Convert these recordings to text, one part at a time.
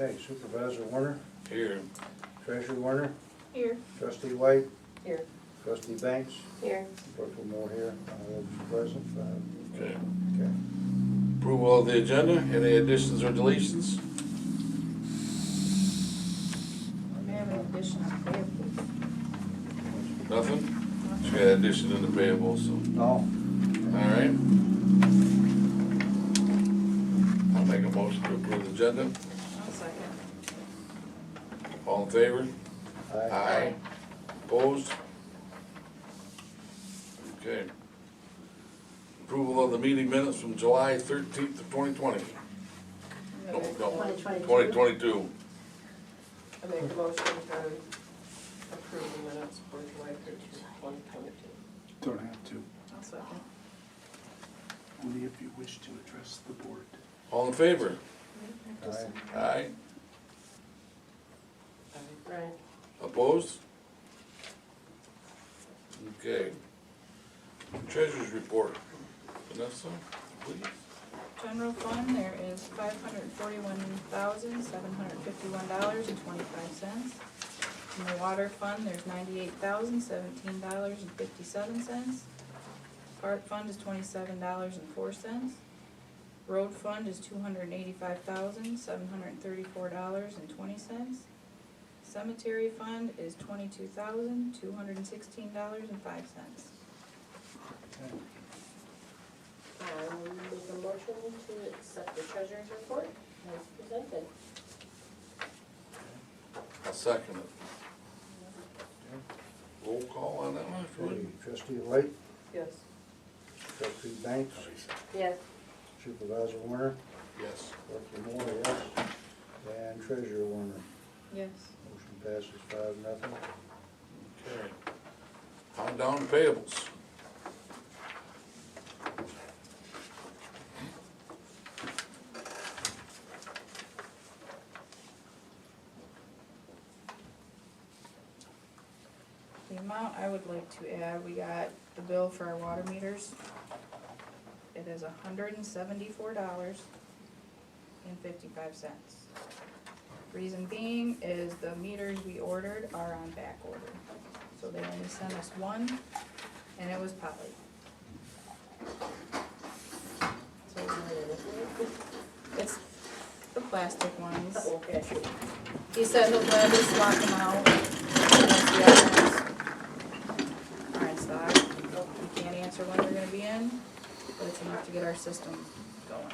Okay, Supervisor Warner, Here. Treasurer Warner, Here. Trustee White, Here. Trustee Banks, Here. Clerk Moore here, all present, five. Okay. Okay. Approval of the agenda, any additions or deletions? We have an addition of payables. Nothing? She got addition in the payable, so, No, alright. I'll make a motion to approve the agenda. I'll second. All in favor? aye. Opposed? Okay. Approval of the meeting minutes from July 13th of 2020. I'm No, gonna make- no, 2022. 2022. I make a motion to approve the minutes for July 13th, 2022. Don't have to, I'll second. only if you wish to address the board. All in favor? Aye. Aye. Right. Opposed? Okay. Treasurer's report. Vanessa, please. General fund, there is $541,751.25. In the water fund, there's $98,017.57. Park fund is $27.04. Road fund is $285,734.20. Cemetery fund is $22,216.05. I will make a motion to accept the treasurer's report as presented. I'll second it. Roll call on that one, if you Okay, would. Trustee White, Yes. Trustee Banks, Yes. Supervisor Warner, Yes. Clerk Moore, yes, and Treasurer Warner. Yes. Motion passes 5-0. Okay. On down to payables. The amount I would like to add, we got the bill for our water meters. It is $174.55. Reason being is the meters we ordered are on back order. So they only sent us one, and it was poly. So it's the plastic ones. Okay. He said he'll gladly swap them out. Once the other ones are in stock. We can't answer when they're gonna be in, but it's enough to get our system going.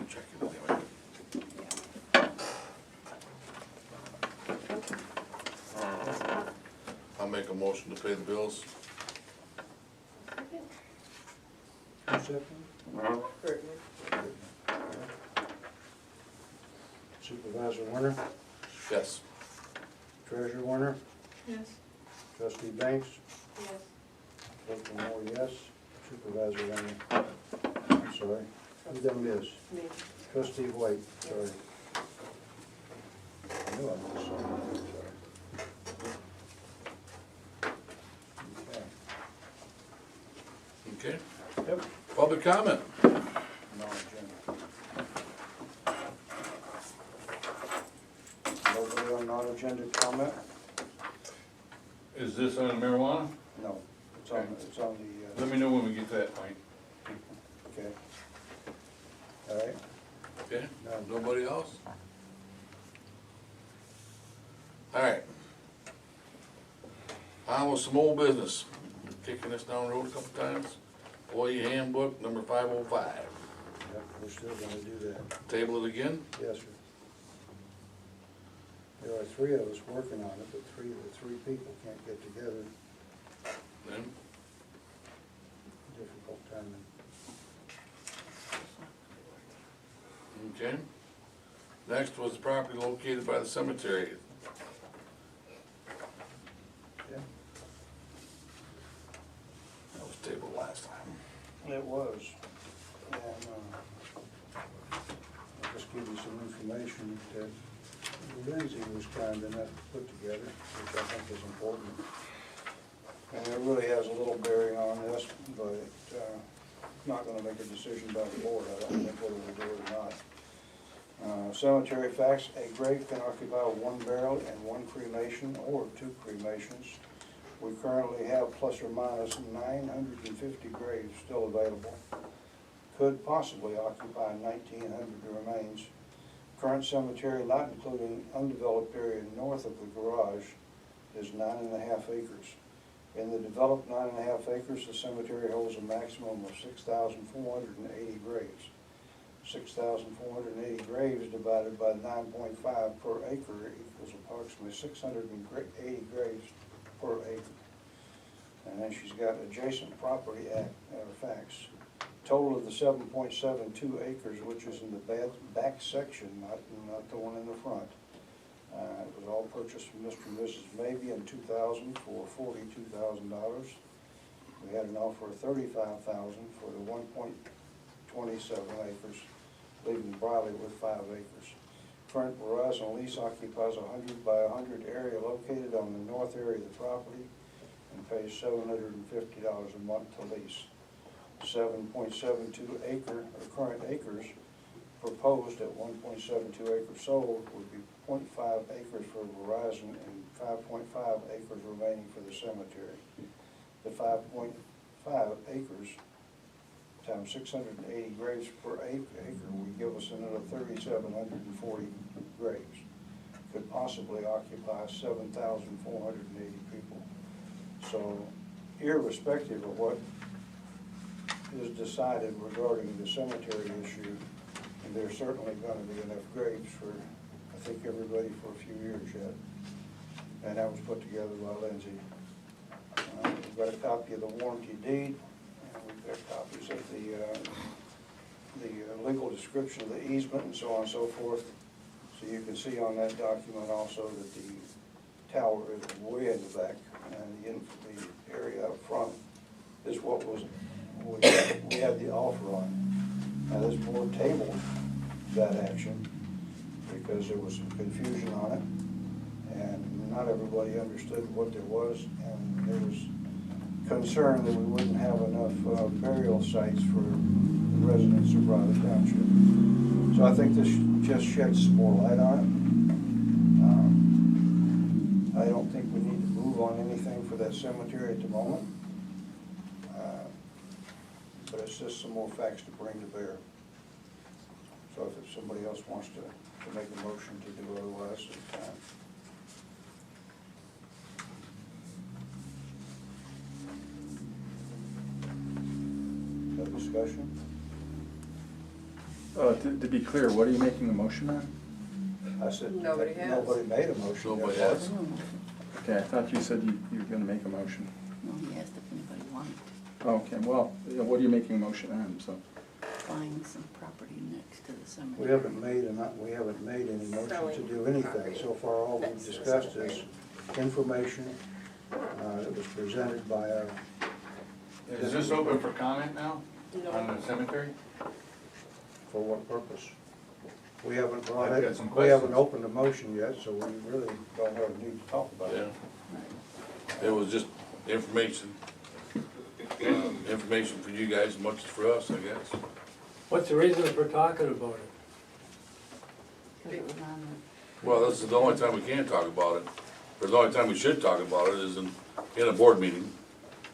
Check it anyway. I'll make a motion to pay the bills. Second? Certainly. Supervisor Warner, Yes. Treasurer Warner, Yes. Trustee Banks, Yes. Clerk Moore, yes, Supervisor Warner. I'm sorry, who done this? Me. Trustee White, sorry. I knew I missed something, sorry. Okay. Okay. Yep. Public comment. Non-agenda. Nobody on non-agenda comment? Is this on marijuana? No, it's on the, Let me know when we get to that point. okay. All right, Okay, no, nobody else? Alright. On with some old business. Kicking this down the road a couple times. Employee handbook number 505. yep, we're still gonna do that. Table it again? Yes, sir. There are 3 of us working on it, but the three people can't get together. Then, Difficult timing. okay. Next was the property located by the cemetery. Yeah, That was tabled last time. it was. And, I'll just give you some information that Lindsay was kind enough to put together, which I think is important. And it really has a little bearing on this, but not gonna make a decision by the board, I don't think whether we do it or not. Cemetery facts, a grave can occupy one burial and one cremation or two cremations. We currently have plus or minus 950 graves still available. Could possibly occupy 1,900 remains. Current cemetery, not including undeveloped area north of the garage, is 9.5 acres. In the developed 9.5 acres, the cemetery holds a maximum of 6,480 graves. 6,480 graves divided by 9.5 per acre equals approximately 680 graves per acre. And then she's got adjacent property facts. Total of the 7.72 acres, which is in the back section, not the one in the front. It was all purchased from Mr. and Mrs. Mabey in 2000 for $42,000. We had an offer of $35,000 for the 1.27 acres, leaving Briley with 5 acres. Current Verizon lease occupies a 100 by 100 area located on the north area of the property and pays $750 a month to lease. 7.72 acre, or current acres, proposed at 1.72 acres sold would be 0.5 acres for Verizon and 5.5 acres remaining for the cemetery. The 5.5 acres times 680 graves per acre would give us another 3,740 graves. Could possibly occupy 7,480 people. So irrespective of what is decided regarding the cemetery issue, and there's certainly going to be enough graves for, I think, everybody for a few years yet. And that was put together by Lindsay. We've got a copy of the warranty deed, and we've got copies of the legal description of the easement and so on and so forth. So you can see on that document also that the tower is way in the back, and the area up front is what was we had the offer on. Now this board tabled that action because there was some confusion on it, and not everybody understood what there was, and there was concern that we wouldn't have enough burial sites for the residents of Briley Township. So I think this just sheds some more light on it. I don't think we need to move on anything for that cemetery at the moment. But it's just some more facts to bring to bear. So if somebody else wants to make a motion to do otherwise, it's time. No discussion? To be clear, what are you making a motion on? I said, Nobody has. nobody made a motion. Nobody yet. has. Okay, I thought you said you were gonna make a motion. No, he asked if anybody wanted Okay, well, what are you making a motion on, so? buying some property next to the cemetery. We haven't made any motion to Selling do anything. property So far, all we've next to the discussed is cemetery. information that was presented by our. Is this open for comment now No. on the cemetery? For what purpose? We haven't brought I've it, got some we haven't questions. opened a motion yet, so we really don't have a need to talk about Yeah, it. it was just information. Information for you guys, as much as for us, I guess. What's the reason for talking about it? 'Cause it was on Well, this is the only time we can talk about it. Or the only time we should talk about it is in a board meeting,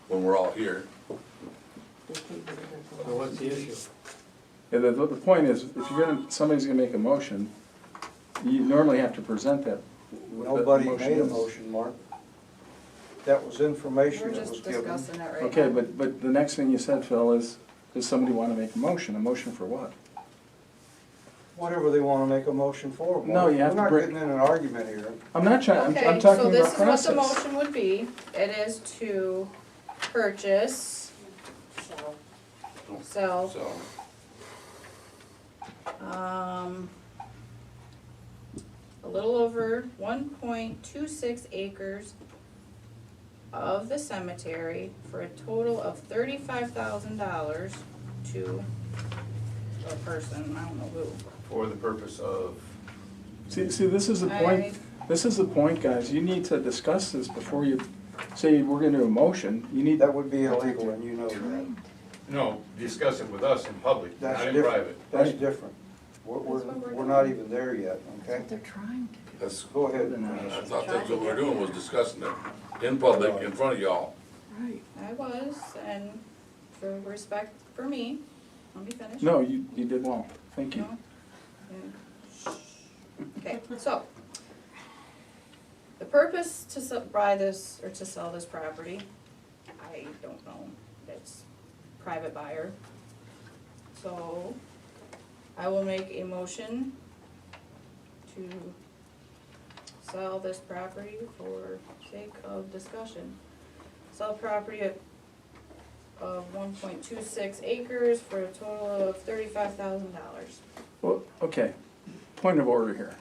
when we're all here. the table that So what's the issue? Yeah, the point is, if you're gonna, somebody's gonna make a motion, you normally have to present that. what the Nobody motion made a is. motion, Mark. That was information We're that was just given. discussing it right now. Okay, but the next thing you said, Phil, is, does somebody wanna make a motion? A motion for what? Whatever they wanna make a motion for. Mark. No, you have to We're not bring- getting in an argument here. I'm not trying, I'm Okay, talking so this about is what the process. motion would be. It is to purchase, So, sell, So, a little over 1.26 acres of the cemetery for a total of $35,000 to a person, I don't know who. For the purpose of, See, this is the point, this is the point, guys, you need to discuss this before you say we're gonna do a motion, you need. That would be illegal, and you know that. no, discuss it with us in public, That's not in different. private. That's Right. different. We're not even there yet, That's okay? what they're trying to do. That's, Go ahead. I thought that's what we were doing, was discussing it in public, in front of y'all. Right. I was, and for respect for me, let me finish. No, you did well, thank you. No? Okay, so, the purpose to buy this, or to sell this property, I don't know, it's private buyer. So, I will make a motion to sell this property for sake of discussion. Sell property of 1.26 acres for a total of $35,000. Well, okay, point of order here.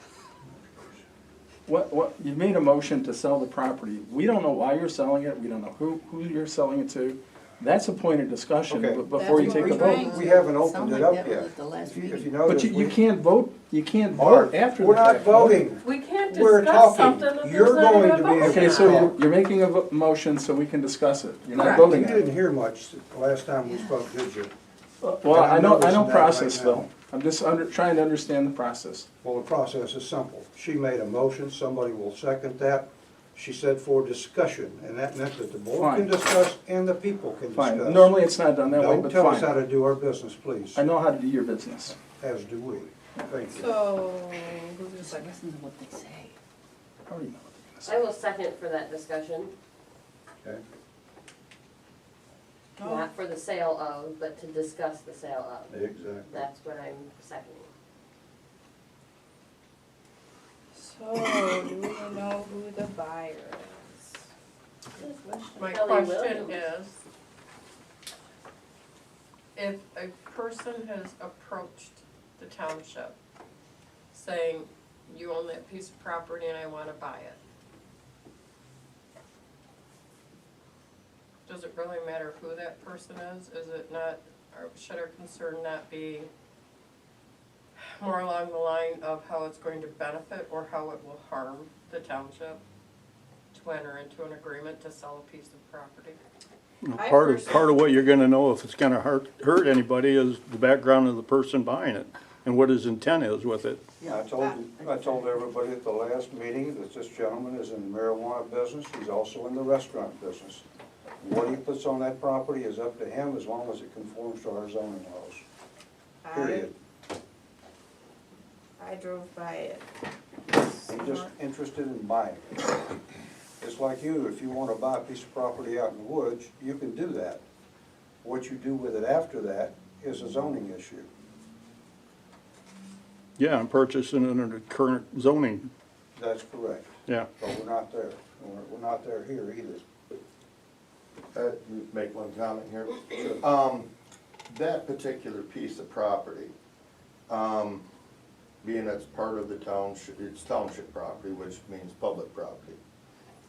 You made a motion to sell the property. We don't know why you're selling it, we don't know who you're selling it to. That's a point of discussion Okay. before you That's take what a we're vote. trying to- We haven't Sounds opened it like up that was yet. at the last If you meeting. notice, But you we- can't vote, you can't Mark, vote after the we're not fact. voting. We can't We're discuss talking. something that You're there's not going even a to be vote able Okay, to so talk. you're making a motion so we can discuss it. You're not Correct. voting You on it. didn't hear much the last time we spoke, did you? Well, I know noticing that process right though. now. I'm just trying to understand the process. Well, the process is simple. She made a motion, somebody will second that. She said for discussion, and that meant that the board can Fine. discuss and the people can discuss. Fine, normally it's not done that way, Don't but tell us how fine. to do our business, please, I know how to do your business. as do we. Thank you. So, who's the Just second? listen to what they say. I already know what they're gonna say. I will second for that discussion, Okay. No. not for the sale of, but to discuss the sale of. Exactly. That's what I'm seconding. So, do we know who the buyer is? My Kelly question Williams. is, if a person has approached the township saying, you own that piece of property and I wanna buy it, does it really matter who that person is? Is it not, or should our concern not be more along the line of how it's going to benefit or how it will harm the township to enter into an agreement to sell a piece of property? I Part of what you're gonna know if it's gonna hurt anybody is the background of the person buying it and what his intent is with it. I told everybody at the last meeting that this gentleman is in the marijuana business, he's also in the restaurant business. What he puts on that property is up to him as long as it conforms to our zoning laws, period. I drove by it. I'm just interested in buying it. It's like you, if you wanna buy a piece of property out in the woods, you can do that. What you do with it after that is a zoning issue. Yeah, I'm purchasing under the current zoning, That's correct, yeah. but we're not there. We're not there here either. Make one comment here. That particular piece of property, being it's part of the township, it's township property, which means public property,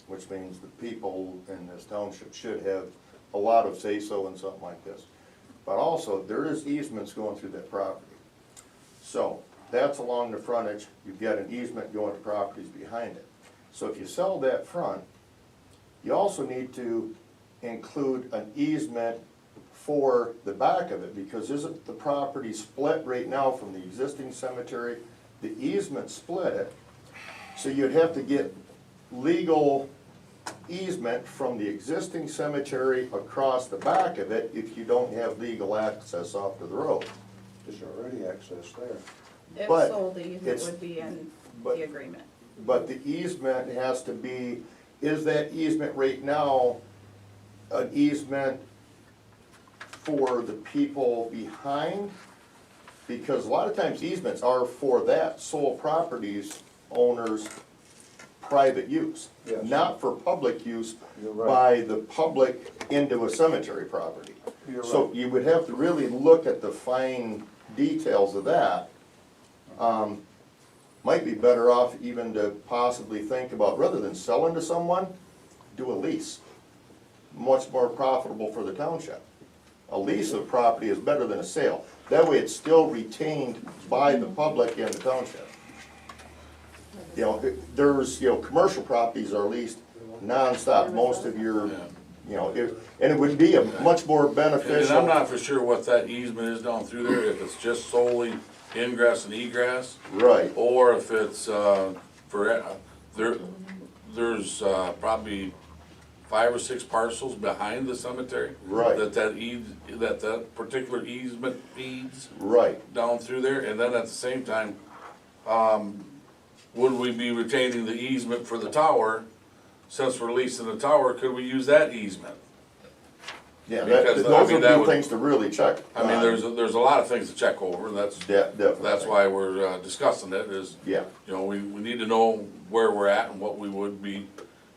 which means the people in this township should have a lot of say-so in something like this. But also, there is easements going through that property. So, that's along the frontage, you've got an easement going to properties behind it. So if you sell that front, you also need to include an easement for the back of it, because isn't the property split right now from the existing cemetery? The easement split it, so you'd have to get legal easement from the existing cemetery across the back of it if you don't have legal access off to the road. There's already access there. If But sold, the easement it's- would be in but- the agreement. But the easement has to be, is that easement right now an easement for the people behind? Because a lot of times easements are for that sole property's owner's private use, Yes. not for public use You're right. by the public into a cemetery property. You're So right. you would have to really look at the fine details of that. Might be better off even to possibly think about, rather than selling to someone, do a lease. Much more profitable for the township. A lease of property is better than a sale. That way it's still retained by the public and the township. You know, there's, commercial properties are leased nonstop, most of your, and it would be a much more And beneficial. I'm not for sure what that easement is down through there, if it's just solely ingress and egress, Right, or if it's, there's probably 5 or 6 parcels behind the cemetery. Right. That particular easement feeds right. down through there, and then at the same time, would we be retaining the easement for the tower? Since we're leasing the tower, could we use that easement? Yeah, Because, I those mean, would that be would- things to really check. I mean, there's a lot of things to check over, and Definitely. that's why we're discussing it, is, Yeah, you know, we need to know where we're at and what we would be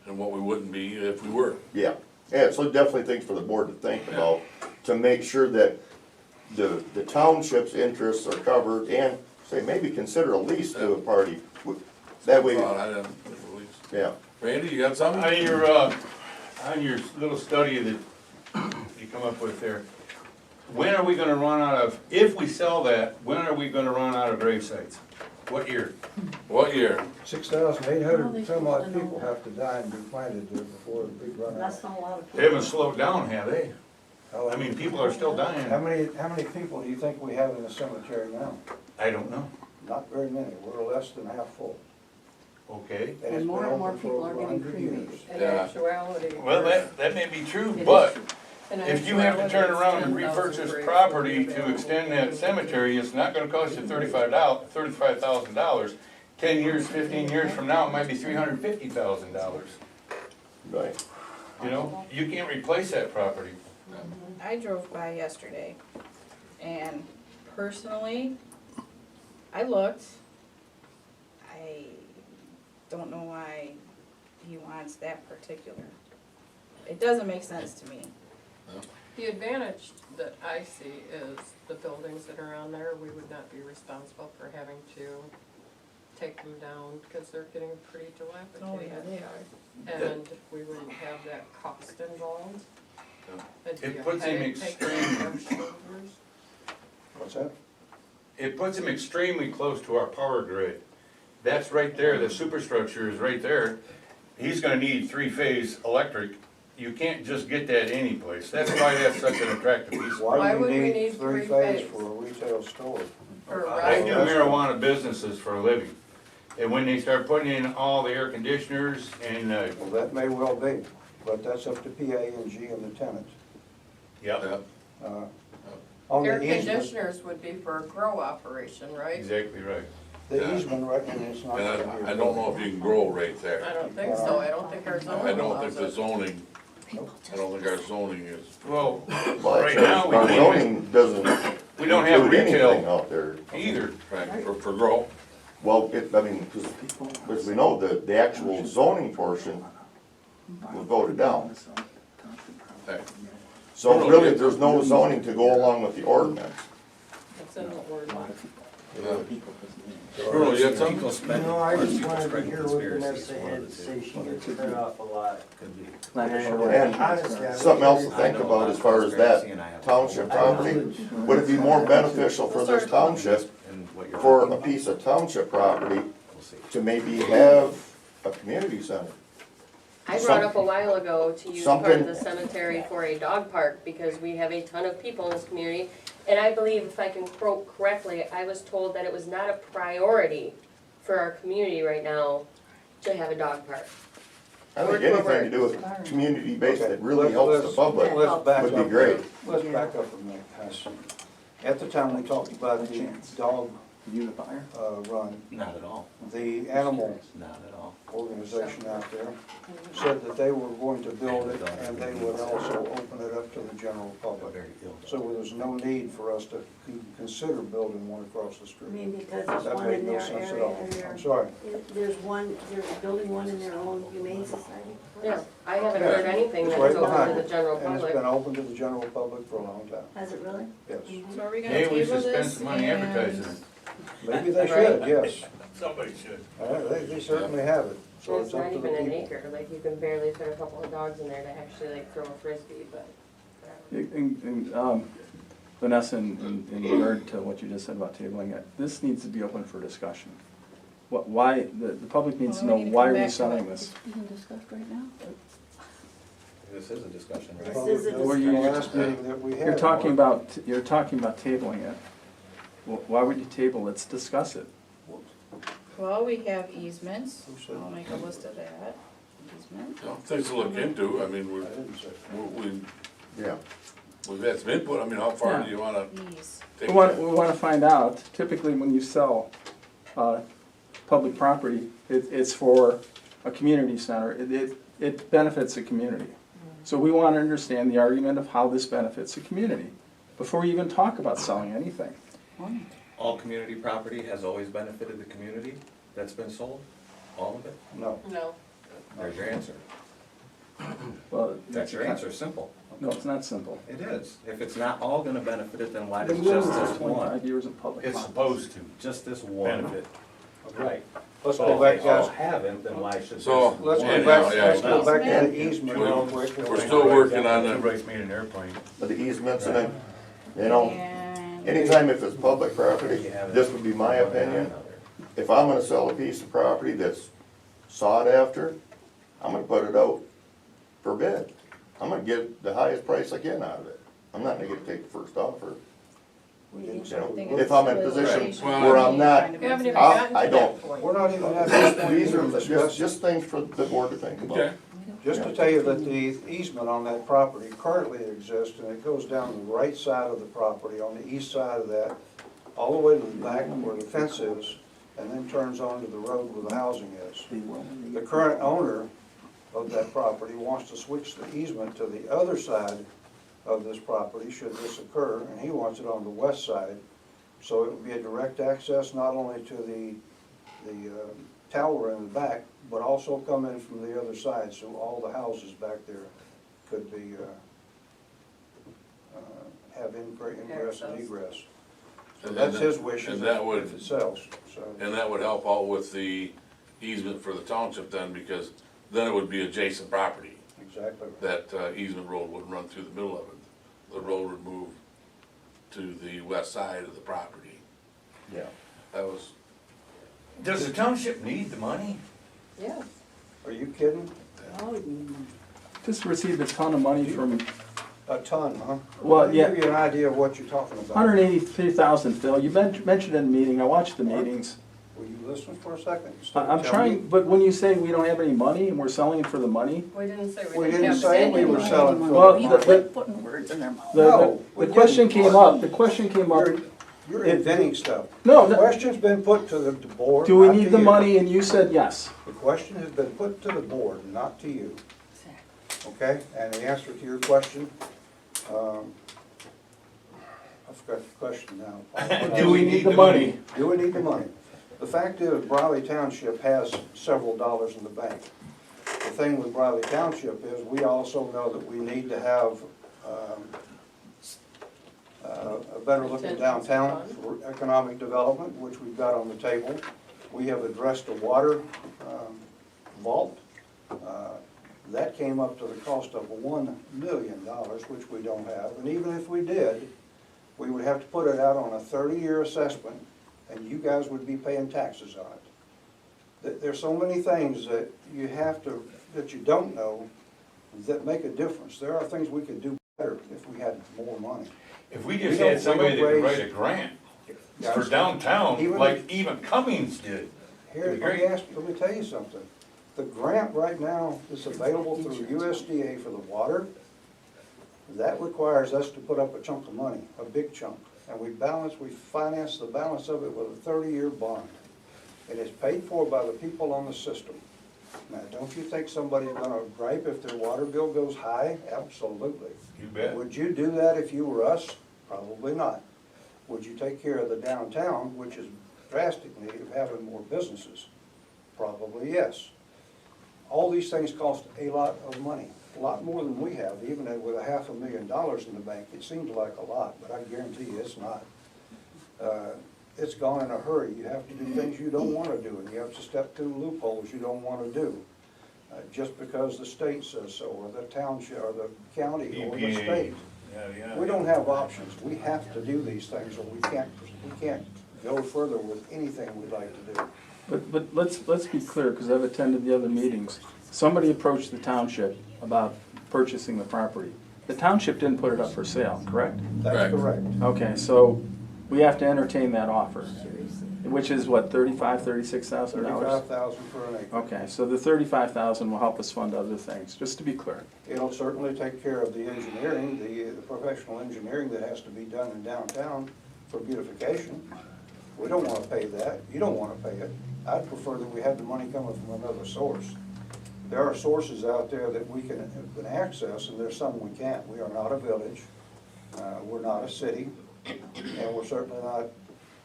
and what we wouldn't be if we were. yeah. Yeah, so definitely things for the board to think about, to make sure that the township's interests are covered, and say, maybe consider a lease to a party. That way, Thought I didn't, yeah. Randy, you got something? On your little study that you come up with there, when are we gonna run out of, if we sell that, when are we gonna run out of grave sites? What year? What year? 6,800 some odd people have to die and be planted there before the big run out. That's not a lot of They haven't slowed down, have they? I mean, people are still How dying. many people do you think we have in the cemetery now? I don't know. Not very many, we're less than half full. Okay. And it's more been and more open for people are over getting 100 cremated. years. In Yeah. actuality. Well, that may be true, It but in if you have to turn actuality, around and it's 10,000 repurchase graves property would be to available. extend that cemetery, it's not gonna cost you $35,000. 10 years, 15 years from now, it might be $350,000. Right. You know, you can't replace that property. I drove by yesterday, and personally, I looked. I don't know why he wants that particular. It doesn't make sense to me. The advantage that I see is the buildings that are on there, we would not be responsible for having to take them down, because they're getting pretty dilapidated. they are. And we wouldn't have that cost involved. It'd be It a puts him headache taken off our extreme. shoulders. What's that? It puts him extremely close to our power grid. That's right there, the superstructure is right there. He's gonna need 3-phase electric. You can't just get that anyplace. That's why that's such an attractive piece. Why do would we you need need three three-phase phase? for a retail store? For a I do restaurant. marijuana businesses for a living. And when they start putting in all the air conditioners and, Well, that may well be, but that's up to PA&G and the tenant. yep, Yeah. On Air the easement, conditioners would be for a grow operation, right? exactly right. the easement, right, and it's not. And gonna be a I don't know if you can grow right I there. don't think so, I don't think our zoning I don't allows think the it. zoning, I don't think our zoning is, Well, Well, right now, our we can't, zoning doesn't we don't have include anything retail out there. either. right, for grow. Well, I mean, as we know, the actual zoning portion was voted down. Okay. So really, there's no zoning to go along with the ordinance. It's in the ordinance. Bruno, you got something? No, I just wanted to hear what Vanessa had to say, she gets cut off a lot. And Honestly, I something else to was think about as far as that township property, would it be more beneficial for this township, for a piece of township property, to maybe have a community center? I brought up a while ago to use part of Something- the cemetery for a dog park, because we have a ton of people in this community. And I believe, if I can quote correctly, I was told that it was not a priority for our community right now to have a dog park. I think anything to do with community based that really helps the public Let's back would be up. great. Let's back up a minute, guys. At the time, we talked about the dog Unifier? run. Not at all, The animal not at all. organization out there said that they were going to build it and they would also open it up to the general public. Very ill. So there's no need for us to consider building one across the I street. mean, because there's That one made in no their sense at area all. and I'm sorry. there's building one in their own humane society. Yeah, I haven't heard anything It's that right is open behind to the it. general And it's public. been open to the general public for a long time, Has it really? yes. So are we gonna Maybe we table should spend this some money and- advertising. Maybe they should, yes. Somebody should. They certainly have it, so It's it's up not to the even an people. acre, like you can barely fit a couple of dogs in there to actually like throw a frisbee, but. Vanessa, in regard to what you just said about tabling it, this needs to be open for discussion. Why, the public needs to Well, know, we need to why come are we back to selling it. this? Isn't discussed right now? This is a discussion, The right? public This is a knows the discussion. last meeting that we had. You're talking about tabling it. Why would you table? Let's discuss it. Well, we have easements, Who said I'll make a list of that, easement. You know, things to look into, I mean, I didn't say. Yeah. we've had some input, I mean, how far do you wanna Ease. take We want, that? we want to find out, typically when you sell public property, it's for a community center. It benefits the community. So we want to understand the argument of how this benefits the community before you even talk about selling anything. All community property has always benefited the community that's been sold? All of it? No. No. There's your answer. Well, That's your answer, simple. no, it's not simple. It is. If it's not all gonna benefit it, then why does Been just doing this this 25 one? years in public It's property. supposed to. Just this one? Benefit. Right. Let's So go back, if they all guys. haven't, then why should this So, one? Let's go Yeah, back, yeah, let's go yeah. back to the easement real quick. We're still working on Two the, rights made an airplane. But the easements and then, you know, And anytime if it's public property, this would be my opinion. If I'm gonna sell a piece of property that's sought after, I'm gonna put it out for bid. I'm gonna get the highest price I can out of it. I'm not gonna take the first offer. We didn't I say we think would. it's If I'm in a solicitation. position where I'm not, We haven't even I gotten to don't. that point. We're not even at this point. These are We're just, discussing. just things for the board to think about. okay, Just to tell you that the easement on that property currently exists, and it goes down the right side of the property, on the east side of that, all the way to the back where the fence is, and then turns onto the road where the housing is. The current owner of that property wants to switch the easement to the other side of this property, should this occur, and he wants it on the west side. So it would be a direct access not only to the tower in the back, but also come in from the other side, so all the houses back there could be, have ingress and egress. So And that's then- his wish, and if that would- it sells, so. and that would help out with the easement for the township then, because then it would be adjacent property. Exactly. That easement road would run through the middle of it. The road would move to the west side of the property. Yeah. That was, Does the township need the money? Yeah. Are you kidding? Just received a ton of money from A ton, huh? Well, Let me yeah. give you an idea of what you're talking about. 183,000, Phil. You mentioned in the meeting, I watched the meetings. Will you listen for a second? instead of I'm telling trying, me? but when you say we don't have any money and we're selling it for the money, We didn't say We we didn't didn't say have we any were money. selling for Well, the the- money. the- Putting words in their mouth. No, we the question didn't. came up, the question came up, You're inventing stuff. No, The no. question's been put to the board, do we not need to the you. money, and you said yes. The question has been put to the board, not to you. Okay, and the answer to your question, I forgot the question now. Do we need the money? Do we need the money? The fact is, Briley Township has several dollars in the bank. The thing with Briley Township is, we also know that we need to have a better looking downtown for economic development, which we've got on the table. We have addressed the water vault. That came up to the cost of $1 million, which we don't have. And even if we did, we would have to put it out on a 30-year assessment, and you guys would be paying taxes on it. There's so many things that you have to, that you don't know, that make a difference. There are things we could do better if we had more money. If we just We had don't somebody that could raise- write a grant for Guys, downtown, even like even Cummings did. Here, let me tell you something. The grant right now is available through USDA for the water. That requires us to put up a chunk of money, a big chunk. And we finance the balance of it with a 30-year bond. It is paid for by the people on the system. Now, don't you think somebody's gonna gripe if their water bill goes high? Absolutely. You bet. Would you do that if you were us? Probably not. Would you take care of the downtown, which is drastic need of having more businesses? Probably yes. All these things cost a lot of money, a lot more than we have, even with $500,000 in the bank. It seems like a lot, but I guarantee you it's not. It's gone in a hurry. You have to do things you don't want to do, and you have to step through loopholes you don't want to do. Just because the state says so, or the township, or the county, or the EPA. state. Yeah. We don't have options. We have to do these things, or we can't go further with anything we'd like to do. But let's be clear, because I've attended the other meetings. Somebody approached the township about purchasing the property. The township didn't put it up for sale, correct? That's Correct. correct. Okay, so we have to entertain that offer, which is what, $35,000-$36,000? $35,000 for an acre. Okay, so the $35,000 will help us fund other things, just to be clear. It'll certainly take care of the engineering, the professional engineering that has to be done in downtown for beautification. We don't wanna pay that, you don't wanna pay it. I'd prefer that we had the money coming from another source. There are sources out there that we can access, and there's some we can't. We are not a village, we're not a city, and we're certainly not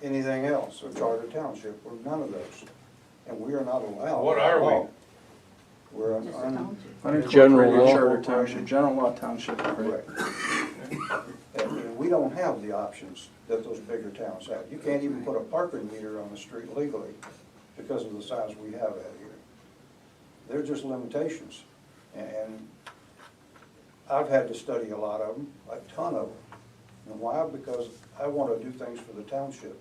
anything else, a charter township, we're none of those. And we are not allowed. What are we? We're Just a an township. General law. Charter township, general law township, right? correct. And we don't have the options that those bigger towns have. You can't even put a parking meter on the street legally because of the size we have out here. They're just limitations. And I've had to study a lot of them, a ton of them. And why? Because I want to do things for the township.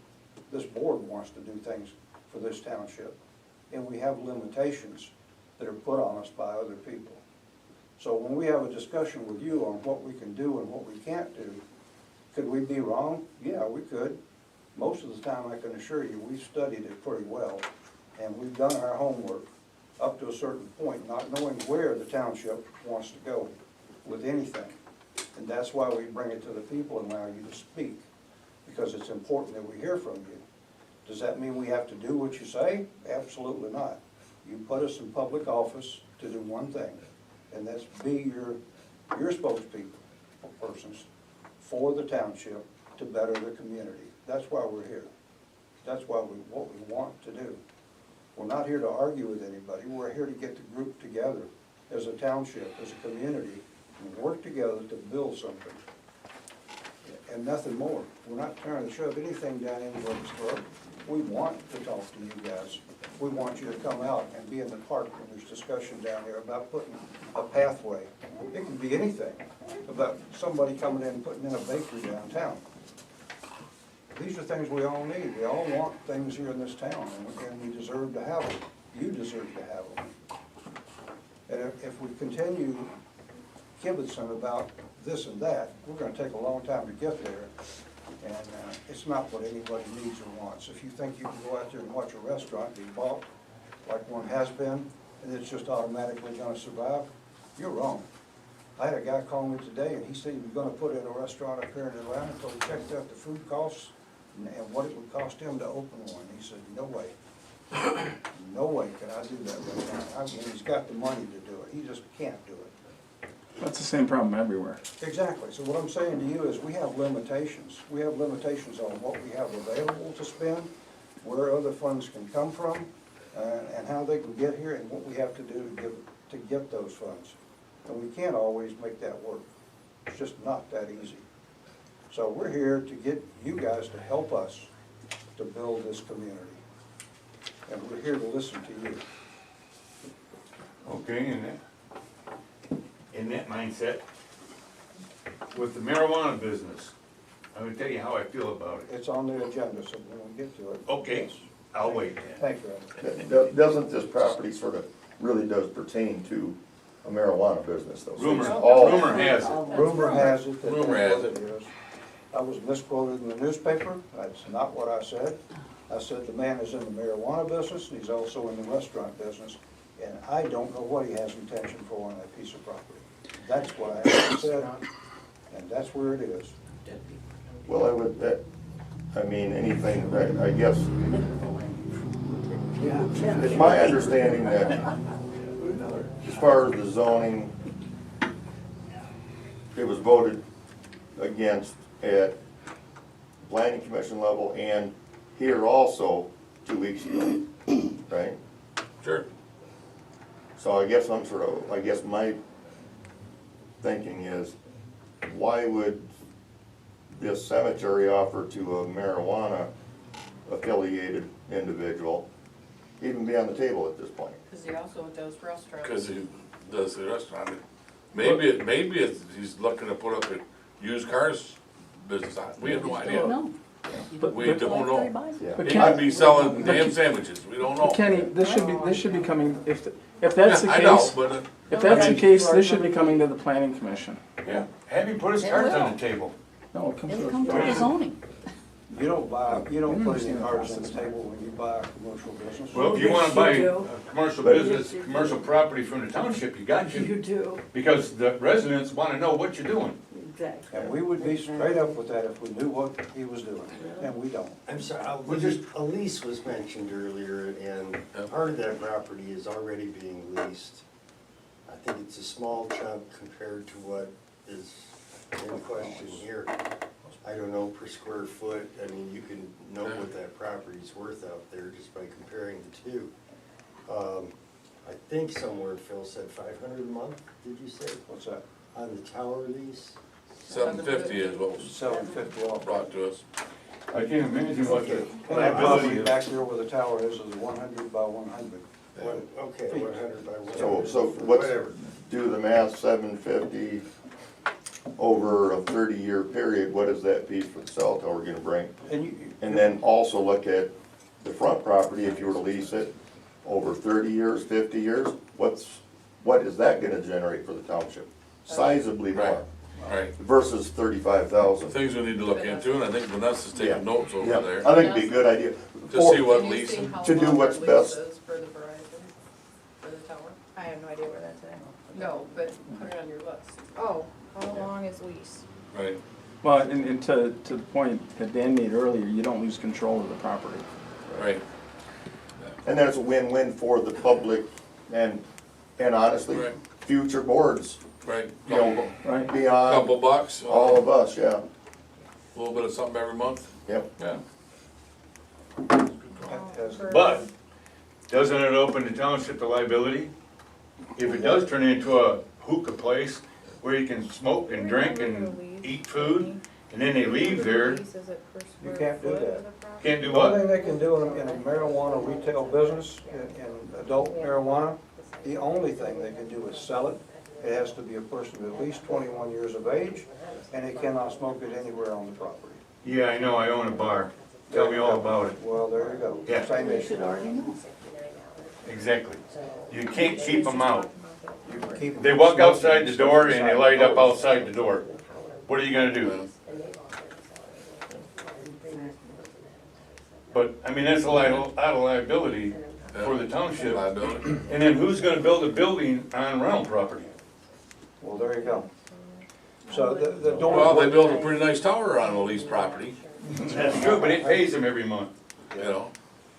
This board wants to do things for this township. And we have limitations that are put on us by other people. So when we have a discussion with you on what we can do and what we can't do, could we be wrong? Yeah, we could. Most of the time, I can assure you, we've studied it pretty well, and we've done our homework up to a certain point, not knowing where the township wants to go with anything. And that's why we bring it to the people and allow you to speak, because it's important that we hear from you. Does that mean we have to do what you say? Absolutely not. You put us in public office to do one thing, and that's be your spokespeople, persons for the township to better the community. That's why we're here. That's what we want to do. We're not here to argue with anybody. We're here to get the group together as a township, as a community, and work together to build something. And nothing more. We're not trying to shove anything down anybody's throat. We want to talk to you guys. We want you to come out and be in the park when there's discussion down there about putting a pathway. It can be anything, about somebody coming in and putting in a bakery downtown. These are things we all need. We all want things here in this town, and we deserve to have them. You deserve to have them. And if we continue kibitzing about this and that, we're gonna take a long time to get there. And it's not what anybody needs or wants. If you think you can go out there and watch a restaurant be bought, like one has been, and it's just automatically gonna survive, you're wrong. I had a guy call me today, and he said he was gonna put in a restaurant up here in Atlanta until he checked out the food costs and what it would cost him to open one. He said, no way. No way can I do that right now. I mean, he's got the money to do it. He just can't do it. That's the same problem everywhere. Exactly. So what I'm saying to you is we have limitations. We have limitations on what we have available to spend, where other funds can come from, and how they can get here, and what we have to do to get those funds. And we can't always make that work. It's just not that easy. So we're here to get you guys to help us to build this community. And we're here to listen to you. Okay, in that mindset, with the marijuana business, I will tell you how I feel about it. It's on the agenda, so when we get to it. Okay, yes. I'll wait. Thank you, Ed. Doesn't this property sort of really does pertain to a marijuana business though? So it's Rumor all- has it. Rumor has it that Rumor that's has what it is. I was misquoted in the newspaper. That's not what I said. I said the man is in the marijuana business, and he's also in the restaurant business, and I don't know what he has intention for on that piece of property. That's what I actually said, and that's where it is. Well, I mean, anything that, I guess, it's my understanding that as far as the zoning, it was voted against at planning commission level and here also 2 weeks ago, right? Sure. So I guess I guess my thinking is, why would this cemetery offer to a marijuana affiliated individual even be on the table at this point? Because he also does restaurants. Because he does the restaurant. Maybe he's looking to put up a used cars business. We have no idea. No. We don't know. Yeah. But He Ken- could be selling damn sandwiches. We don't know. Kenny, this should be coming, if that's the Yeah, I know, case, but, if that's the case, this should be coming to the planning commission. Yeah, have him put his cards on the table. No, it comes to It'll the come to the zoning. You don't We put any understand the cards on the process. table when you buy a commercial business. Well, if you wanna buy a commercial business, commercial property from the township, you got to. You do, Because the residents wanna know what you're doing. exactly. And we would be straight up with that if we knew what he was doing, and we don't. I'm sorry, We're just- a lease was mentioned earlier, and part of that property is already being leased. I think it's a small chunk compared to what is in question here. I don't know per square foot, I mean, you can know what that property's worth out there just by comparing the two. I think somewhere Phil said 500 a month, did you say, What's that? on the tower lease? 750 is what was $750 off. brought to us. I can't imagine what the And that liability property is. back there where the tower is 100 by 100. Okay, 100 by 100. So what's, Whatever. do the math, 750 over a 30-year period, what is that piece for the cell tower gonna bring? And then also look at the front property, if you were to lease it over 30 years, 50 years, what is that gonna generate for the township? Sizably more, Right. versus 35,000. Things we need to look into, and I think Vanessa's Yeah. taking notes over Yeah, there. I think it'd be a good idea. To see what Can you lease, see how to do long what's our best. lease is for the Verizon, for the tower? I have no idea where that's at. No, but put it on your list. Oh, how long is lease? right, Well, and to the point that Dan made earlier, you don't lose control of the property. right. And then it's a win-win for the public and honestly, Right. future boards, Right, you know, Right. beyond couple bucks, all of us, yeah, a little bit of something every month. yep. Yeah. As- But, doesn't it open the township to liability? If it does turn into a hookah place where you can smoke and drink and eat food, and then they leave there, You can't do that. can't do The only what? thing they can do in a marijuana retail business, in adult marijuana, the only thing they can do is sell it. It has to be a person at least 21 years of age, and they cannot smoke it anywhere on the property. Yeah, I know, I own a bar. Tell me all about it. Well, there you go. Yeah. Same You issue. should already know. Exactly. You can't keep them out. You can keep them They walk smoking outside the stuff door and they inside light up doors. outside the door. What are you gonna do? But, I mean, that's a lot of liability for the township. Liability. And then who's gonna build a building on rental property? Well, there you go. So the door. Well, they built a pretty nice tower on a leased property, That's true, but it pays them every month. you know?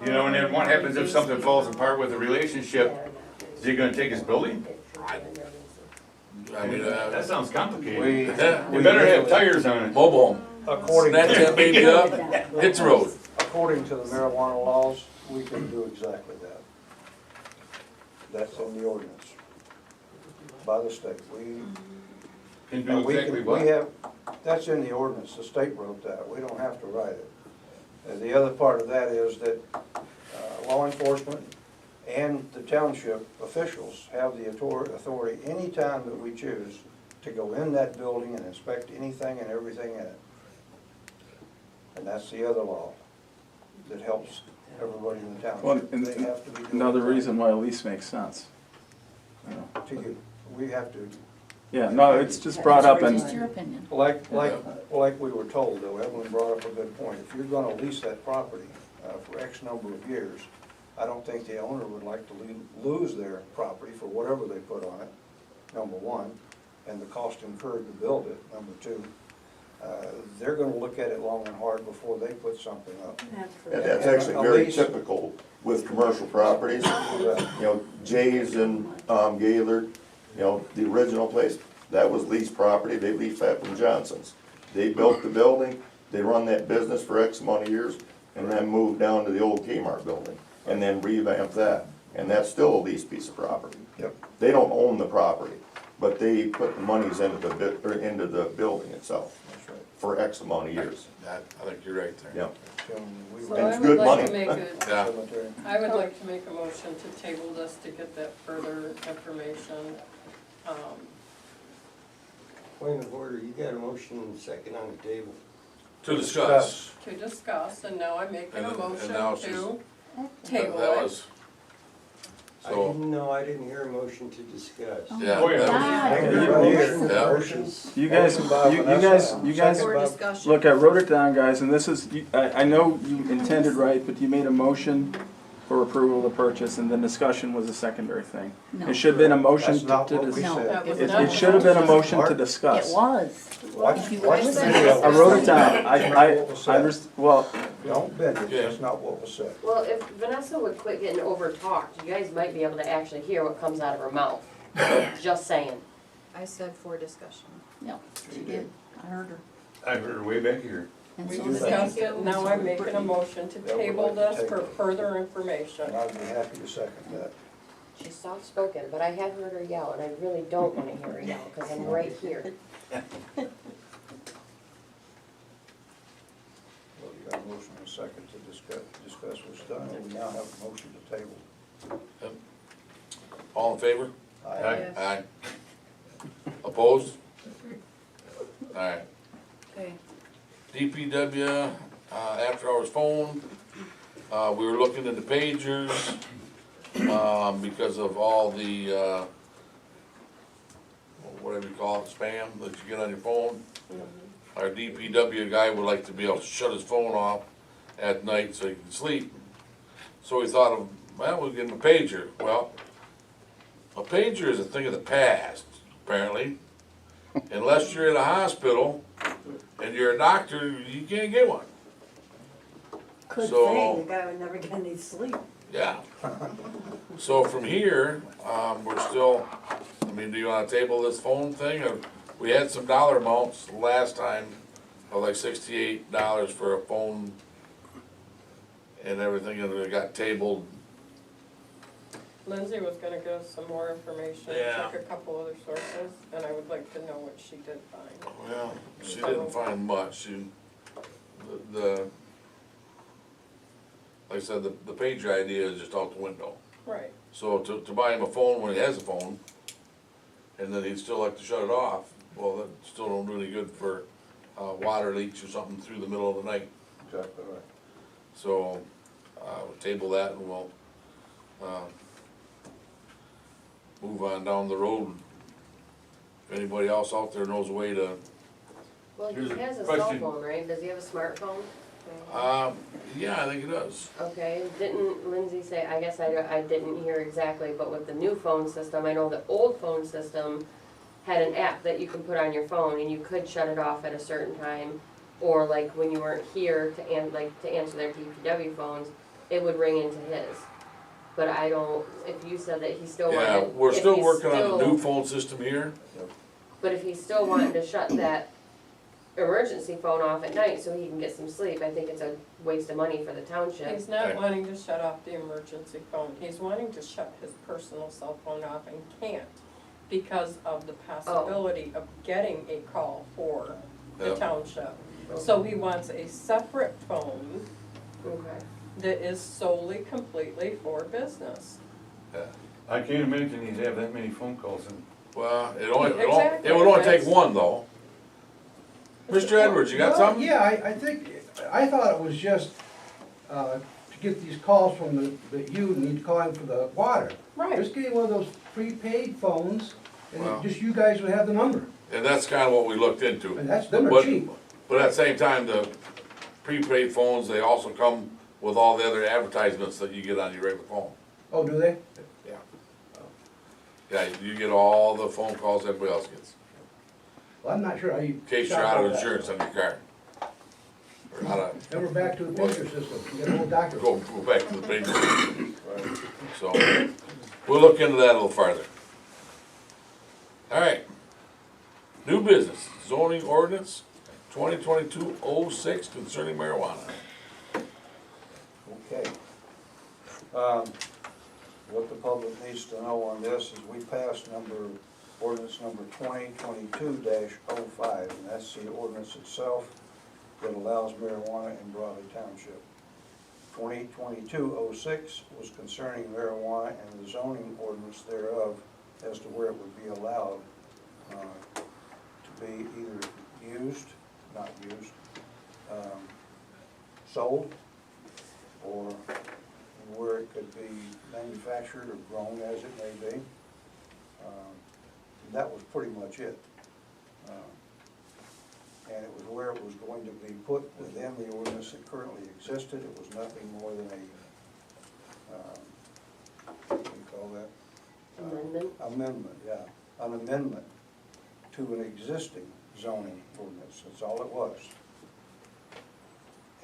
You know, and then what happens if something falls apart with a relationship? Is he gonna take his building? I mean, That sounds complicated. We, yeah, You better have tires on it. mobile home, according snatch to, that baby up, hit the road. according to the marijuana laws, we can do exactly that. That's in the ordinance by the state. We, Can and do we exactly can, what? we have, that's in the ordinance, the state wrote that, we don't have to write it. The other part of that is that law enforcement and the township officials have the authority anytime that we choose to go in that building and inspect anything and everything in it. And that's the other law that helps everybody in the Well, township. and They have to be doing another that. reason why a lease makes sense. You know. To you, we have to. Yeah, no, it's just brought up and, Just your opinion. Like we were told, though, Evelyn brought up a good point. If you're gonna lease that property for X number of years, I don't think the owner would like to lose their property for whatever they put on it, number one, and the cost incurred to build it, number two. They're gonna look at it long and hard before they put something up. And that's actually very typical with commercial properties. You know, Jay's and Gaylord, you know, the original place, that was leased property, they leased that from Johnson's. They built the building, they run that business for X amount of years, and then moved down to the old Kmart building, and then revamped that. And that's still a leased piece of property. Yep. They don't own the property, but they put the monies into the building itself That's right. for X amount of years. That, I think you're right there. Yeah. So And I it's would good like to money. make a, Yeah. I would like to make a motion to table this to get that further information. Point of order, you got a motion and second on the table. To discuss. To discuss, and now I'm making a And motion now it's to That table that it. was, So, I didn't hear a motion to discuss. yeah. Oh, yeah. Yeah. You guys, you guys, For discussion. look, I wrote it down, guys, and this is, I know you intended right, but you made a motion for approval of the purchase, and then discussion was a secondary thing. No. It should have been a motion That's not to what we dis- said. That was It not it should have been a motion to Mark? discuss. was. Watch, If you watch the listen- video. I wrote it down, That's not what was said. well, Don't bend it, Okay. that's not what was said. Well, if Vanessa would quit getting over-talked, you guys might be able to actually hear what comes out of her mouth. Just saying. I said for discussion. No, she did. I heard her. I heard her way back here. And We so did discussed it, Brittany. now I'm making a motion to Yeah, we'd table like to this for table it. further information. And I'd be happy to second that. She's soft-spoken, but I have heard her yell, and I really don't wanna hear her yell, cause I'm right here. Well, you got a motion and a second to discuss what's done, and we now have a motion to table. All in favor? Aye. Yes. Aye. Opposed? Alright. Okay. DPW, after hours phone, we were looking into pagers, because of all the, whatever you call it, spam that you get on your phone. Our DPW guy would like to be able to shut his phone off at night so he can sleep. So we thought of, well, we'll give him a pager. Well, a pager is a thing of the past, apparently. Unless you're in a hospital and you're a doctor, you can't get one. Good So- thing, the guy would never get any sleep. Yeah. So from here, we're still, I mean, do you wanna table this phone thing? Or we had some dollar amounts last time of like $68 for a phone and everything, and it got tabled. Lindsay was gonna give us some more information, Yeah. check a couple other sources, and I would like to know what she did find. Well, she didn't find much. The like I said, the pager idea is just out the window. Right. So to buy him a phone when he has a phone, and then he'd still like to shut it off, well, that still don't do any good for water leaks or something through the middle of the night. Exactly right. So, we'll table that and we'll, move on down the road. If anybody else out there knows a way to, Well, he Here's a has a cell question. phone, right? Does he have a smartphone? yeah, I think it does. Okay, didn't Lindsay say, I guess I didn't hear exactly, but with the new phone system, I know the old phone system had an app that you could put on your phone and you could shut it off at a certain time. Or like when you weren't here to answer their DPW phones, it would ring into his. But I don't, if you said that he still wanted. Yeah, we're if still he's working on the still- new phone system here. But if he's still wanting to shut that emergency phone off at night so he can get some sleep, I think it's a waste of money for the township. He's not Right. wanting to shut off the emergency phone, he's wanting to shut his personal cell phone off and can't because of the possibility of getting a call for the Yep. township. So he wants a separate phone Okay. that is solely, completely for business. I can't imagine he'd have that many phone calls and Well, Exactly, it would only take that's- one though. Mr. Edwards, you got Well, something? Yeah, I think, I thought it was just, to get these calls from that you need calling for the water. Right. Just get one of those prepaid phones, Well. and just you guys would have the number, And that's kinda what we looked into. and them are But- cheap. But at the same time, the prepaid phones, they also come with all the other advertisements that you get on your regular phone. Oh, do they? Yeah, you get all the phone calls everybody else gets, Well, I'm not sure how you. in case you're shop out all of that. insurance on your car. Or out of, Then we're back to the pager system, you get a whole doctor. go back to the paper. So, we'll look into that a little farther. All right. New business, zoning ordinance 2022-06 concerning marijuana. Okay. What the public needs to know on this is we passed ordinance number 2022-05, and that's the ordinance itself that allows marijuana in Briley Township. 2022-06 was concerning marijuana and the zoning ordinance thereof as to where it would be allowed to be either used, not used, sold, or where it could be manufactured or grown as it may be. That was pretty much it. And it was where it was going to be put within the ordinance that currently existed. It was nothing more than a, what do you call that? Amendment? Amendment, yeah, an amendment to an existing zoning ordinance, that's all it was.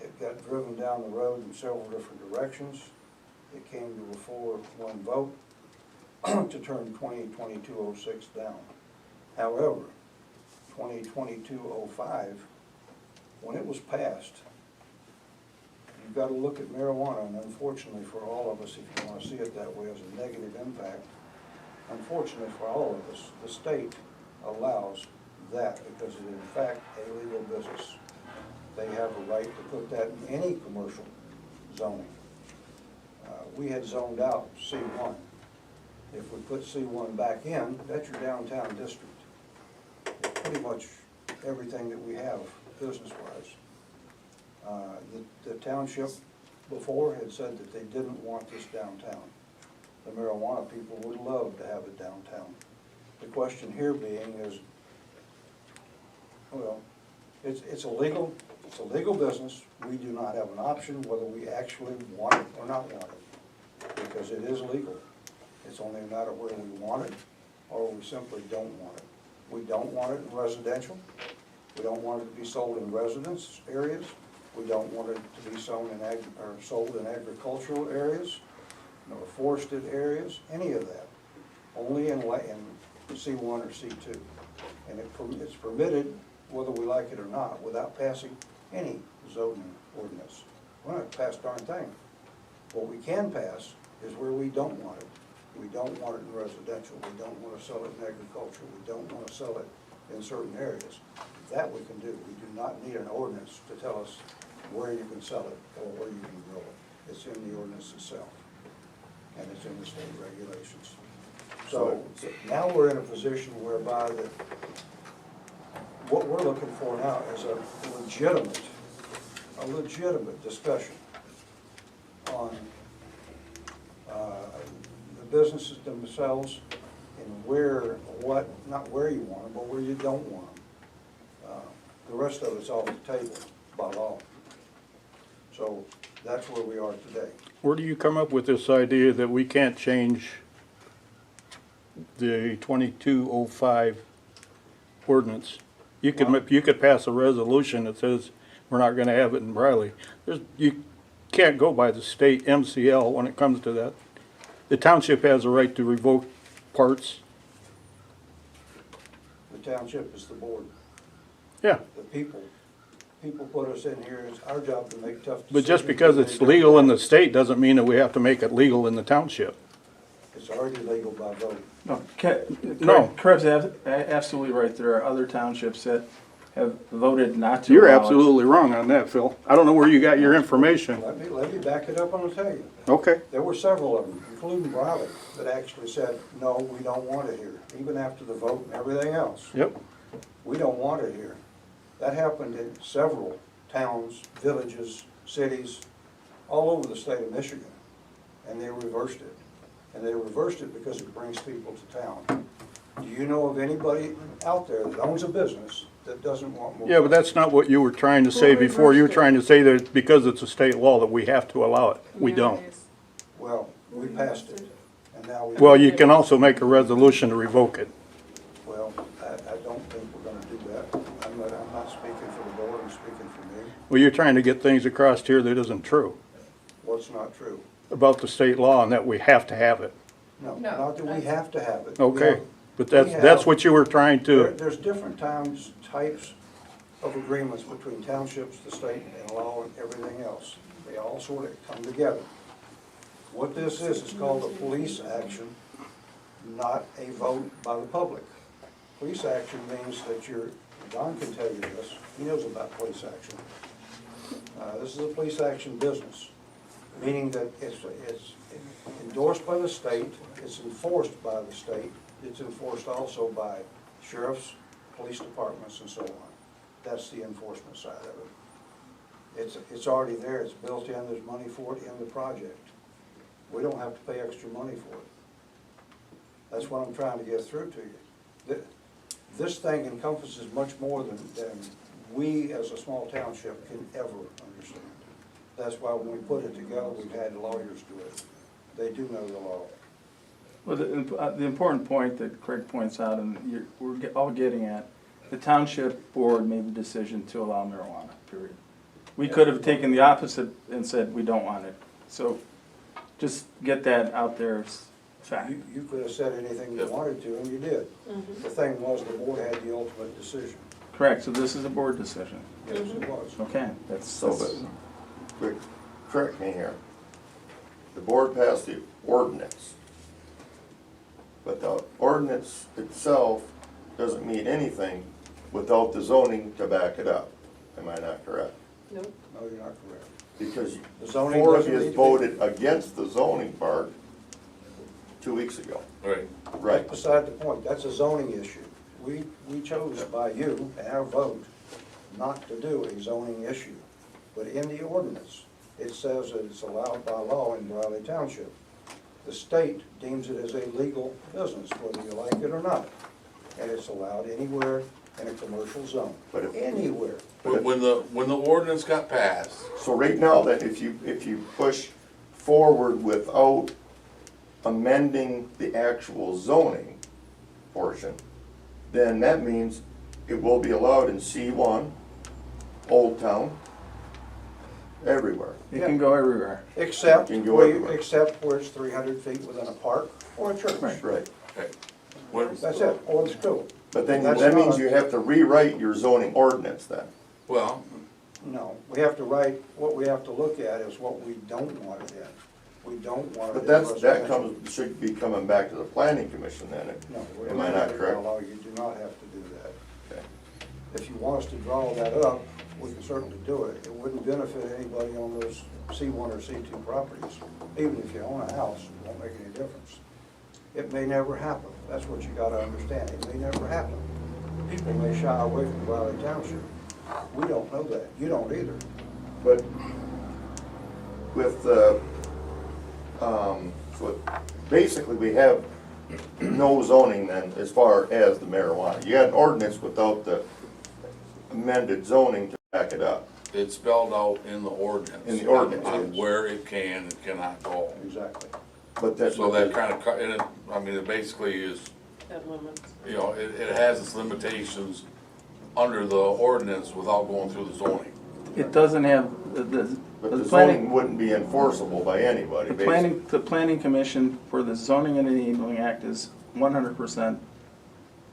It got driven down the road in several different directions. It came to a 4-1 vote to turn 2022-06 down. However, 2022-05, when it was passed, you've got to look at marijuana, and unfortunately for all of us, if you want to see it that way as a negative impact, unfortunately for all of us, the state allows that because it is in fact a legal business. They have a right to put that in any commercial zoning. We had zoned out C1. If we put C1 back in, that's your downtown district. It's pretty much everything that we have business-wise. The township before had said that they didn't want this downtown. The marijuana people would love to have it downtown. The question here being is, well, it's a legal business. We do not have an option whether we actually want it or not want it, because it is legal. It's only a matter of whether we want it or we simply don't want it. We don't want it in residential. We don't want it to be sold in residence areas. We don't want it to be sold in agricultural areas, nor forested areas, any of that. Only in C1 or C2. And it's permitted whether we like it or not without passing any zoning ordinance. We're not pass darn thing. What we can pass is where we don't want it. We don't want it in residential. We don't want to sell it in agriculture. We don't want to sell it in certain areas. That we can do. We do not need an ordinance to tell us where you can sell it or where you can grow it. It's in the ordinance itself, and it's in the state regulations. So now we're in a position whereby that what we're looking for now is a legitimate discussion on the businesses themselves and not where you want them, but where you don't want them. The rest of it's off the table by law. So that's where we are today. Where do you come up with this idea that we can't change the 2205 ordinance? You could pass a resolution that says we're not gonna have it in Briley. You can't go by the state MCL when it comes to that. The township has a right to revoke parts. The township is the board. Yeah, The people put us in here. It's our job to make tough decisions. but just because it's legal in the state doesn't mean that we have to make it legal in the township. It's already legal by vote. No. Krebs absolutely right. There are other townships that have voted not to You're allow it. absolutely wrong on that, Phil. I don't know where you got your information. Let me back it up and I'll tell you. Okay. There were several of them, including Briley, that actually said, no, we don't want it here, even after the vote and everything else. Yep. We don't want it here. That happened in several towns, villages, cities, all over the state of Michigan, and they reversed it. And they reversed it because it brings people to town. Do you know of anybody out there that owns a business that doesn't want more? Yeah, but that's not what you were trying to say before. You were trying to say that because it's a state law that we have to allow it. We don't. Well, we passed it, and now we. Well, you can also make a resolution to revoke it. Well, I don't think we're gonna do that. I'm not speaking for the board, I'm speaking for me. Well, you're trying to get things across here that isn't true What's not true? about the state law and that we have to have it. No, No, not that we have to have it. Okay, but that's we have- what you were trying to. There's different types of agreements between townships, the state, and law, and everything else. They all sort of come together. What this is called a police action, not a vote by the public. Police action means that Don can tell you this, he knows about police action. This is a police action business, meaning that it's endorsed by the state, it's enforced by the state, it's enforced also by sheriffs, police departments, and so on. That's the enforcement side of it. It's already there, it's built in, there's money for it in the project. we don't have to pay extra money for it. That's what I'm trying to get through to you. This thing encompasses much more than we as a small township can ever understand. That's why when we put it together, we've had lawyers do it. They do know the law. Well, the important point that Craig points out, and we're all getting at, the township board made the decision to allow marijuana, period. We could have taken the opposite and said, we don't want it. So just get that out there as fact. You could have said anything you wanted to, and you did. The thing was, the board had the ultimate decision. Correct, so this is a board decision. Yes, it was. Okay, that's. So, but, quick, correct me here. The board passed the ordinance, but the ordinance itself doesn't mean anything without the zoning to back it up. Am I not correct? Nope. No, you're not correct. Because The zoning four of doesn't need you to be- voted against the zoning part 2 weeks ago. Right. Right. Beside the point, that's a zoning issue. We chose by you, and our vote, not to do a zoning issue. But in the ordinance, it says that it's allowed by law in Briley Township. The state deems it as a legal business, whether you like it or not. And it's allowed anywhere in a commercial zone, But if- anywhere. When the ordinance got passed, So right now, that if you push forward without amending the actual zoning portion, then that means it will be allowed in C1, Old Town, everywhere. It can go everywhere. Except Can go where, everywhere. except where it's 300 feet within a park or a church. Right. Right. okay, when, That's it, or the school. But then That's that means not- you have to rewrite your zoning ordinance then. well, No, we have to write, what we have to look at is what we don't want it in. We don't want it But in that residential. should be coming back to the planning commission then. No, we're Am I not correct? law, you do not have to do that. Okay. If you want us to draw that up, we can certainly do it. It wouldn't benefit anybody on those C1 or C2 properties. Even if you own a house, it won't make any difference. It may never happen. That's what you gotta understand. It may never happen. People may shy away from Briley Township. We don't know that. You don't either. But with, so basically we have no zoning then as far as the marijuana. You had an ordinance without the amended zoning to back it up. it's spelled out in the ordinance. In the ordinance, On yes. where it can and cannot go. Exactly. But that. So that kind of, and it, I mean, it basically is, That limits. you know, it has its limitations under the ordinance without going through the zoning. It doesn't have, But the the planning, zoning wouldn't be enforceable by anybody, the basically. planning commission for the zoning and enabling act is 100%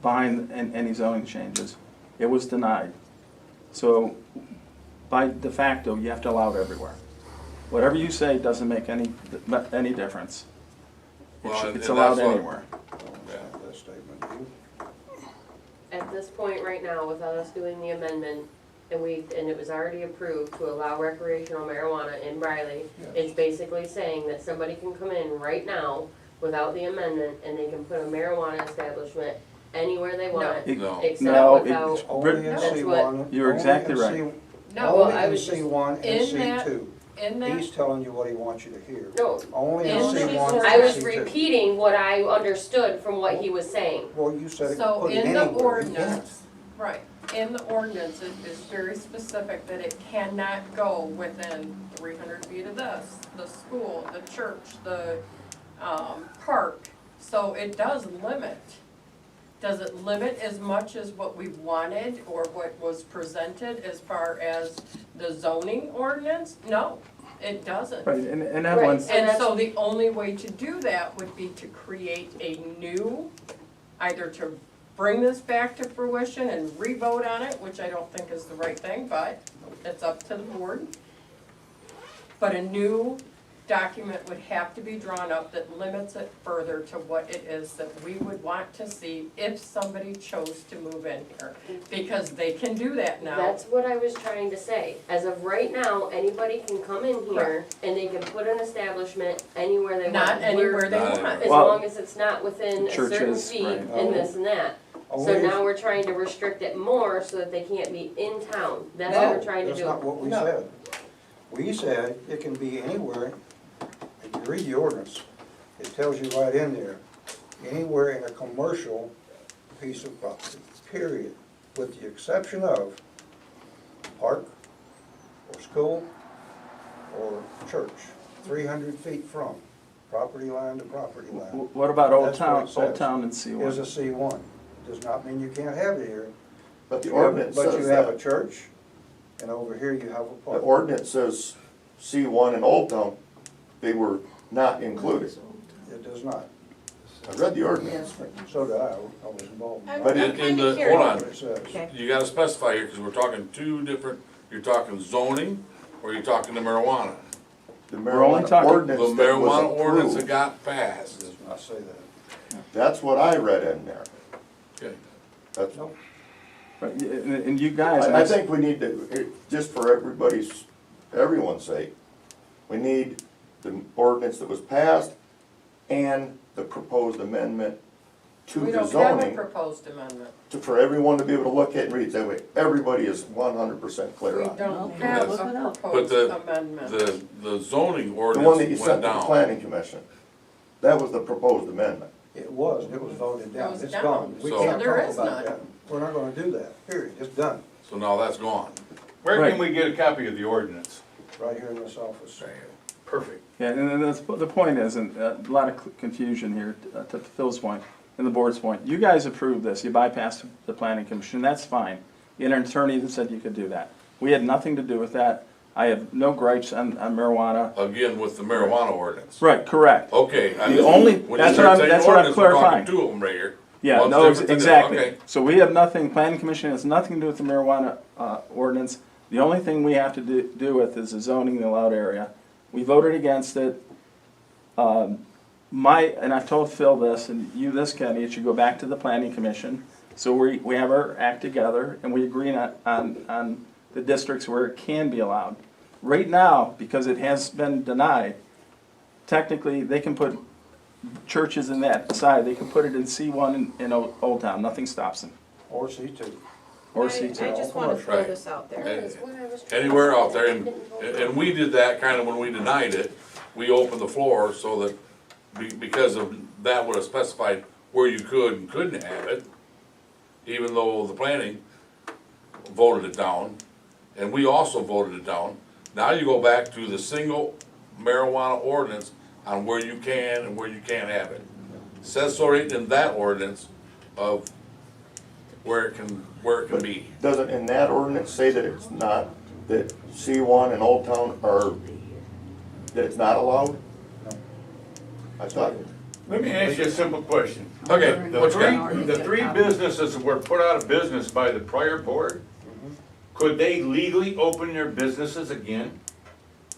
behind any zoning changes. It was denied. So by de facto, you have to allow it everywhere. Whatever you say doesn't make any difference. Well, and It's that's allowed what- anywhere. Yeah. That statement, you. At this point right now, without us doing the amendment, and it was already approved to allow recreational marijuana in Briley, it's basically saying that somebody can come in right now without the amendment, and they can put a marijuana establishment anywhere they want, No. except No, without. It's only in That's C1. You're exactly only in right. C- No, well, Only I in was just, C1 and in that- C2. in that, He's telling you what he wants you to hear. No, Only in in C1 and C2. I was C2. repeating what I understood from what he was saying. Well, you said it could so put it in the anywhere. You can't. ordinance, right, in the ordinance, it is very specific that it cannot go within 300 feet of this, the school, the church, the, park. So it does limit. Does it limit as much as what we wanted or what was presented as far as the zoning ordinance? No, it doesn't. Right, and Right. everyone's, And so the only way to do that would be to create a new, either to bring this back to fruition and re-vote on it, which I don't think is the right thing, but it's up to the board. But a new document would have to be drawn up that limits it further to what it is that we would want to see if somebody chose to move in here. Because they can do that now. That's what I was trying to say. As of right now, anybody can come in here and they can put an establishment anywhere they want. Not anywhere they Not want. As Well, long as it's not within a certain churches, feet right. and this and that. So Only if- now we're trying to restrict it more so that they can't be in town. That's what we're trying to That's not do. what we No. said. We said it can be anywhere, and read the ordinance, it tells you right in there, anywhere in a commercial piece of property, period, with the exception of park, or school, or church, 300 feet from property line to property line. What about Old That's what Town, it Old says. Town and C1? Is a C1. Does not mean you can't have it here. But the ordinance But you says have a that. church, and over here you have a The park. ordinance says C1 and Old Town, they were not included. It does not. I read the ordinance. So did I was involved. in But that. in the, hold That's on, what it says. Okay. you gotta specify here, cause we're talking two different, you're talking zoning, or you're talking the marijuana? The We're only marijuana talking- The ordinance that was marijuana ordinance that approved, got It passed. does not say that. that's what I read in there. Okay. That's, Nope. Right, yeah, and you guys. I think we need to, just for everyone's sake, we need the ordinance that was passed and the proposed amendment to We the don't have a zoning, proposed amendment. for everyone to be able to look at and read. That way, everybody is 100% clear We on it. don't Okay, have look it a up. But proposed amendment. the zoning The one that you ordinance sent went to the down. planning commission, that was the proposed amendment. It was, and it was voted down. It was It's down. gone. We So- can't There talk is about none. that. We're not gonna do that, period. It's done, So now that's gone. Where Right. can we get a copy of the ordinance? right here in this office. Perfect. Yeah, and then the point is, and a lot of confusion here, to Phil's point, and the board's point. You guys approved this, you bypassed the planning commission, that's fine. You had an attorney that said you could do that. We had nothing to do with that. I have no gripes on marijuana. Again, with the marijuana ordinance. Right, correct. Okay. I The just- only- when you that's start what I'm- saying that's what I'm ordinance, we're talking clarifying. two of them right here. Yeah, One's no, different than the other. exactly. Okay. So we have nothing, planning commission has nothing to do with the marijuana ordinance. The only thing we have to do with is the zoning in the allowed area. We voted against it. And I've told Phil this, and you this, Kenny, it should go back to the planning commission. So we have our act together, and we agree on the districts where it can be allowed. Right now, because it has been denied, technically, they can put churches in that side, they can put it in C1 in Old Town, nothing stops them. Or C2. Or I C2. just wanna throw Right. this out there. That is what I was trying to Anywhere out say. there, and we did that kind of when we denied it, we opened the floor so that, because of, that would have specified where you could and couldn't have it, even though the planning voted it down, and we also voted it down. Now you go back to the single marijuana ordinance on where you can and where you can't have it. Says so right in that ordinance of where it can be. Doesn't in that ordinance say that it's not, that C1 and Old Town are, that it's not allowed? I thought, Let me ask you a simple question. Okay, The what you got? the three businesses that were put out of business by the prior board, could they legally open their businesses again?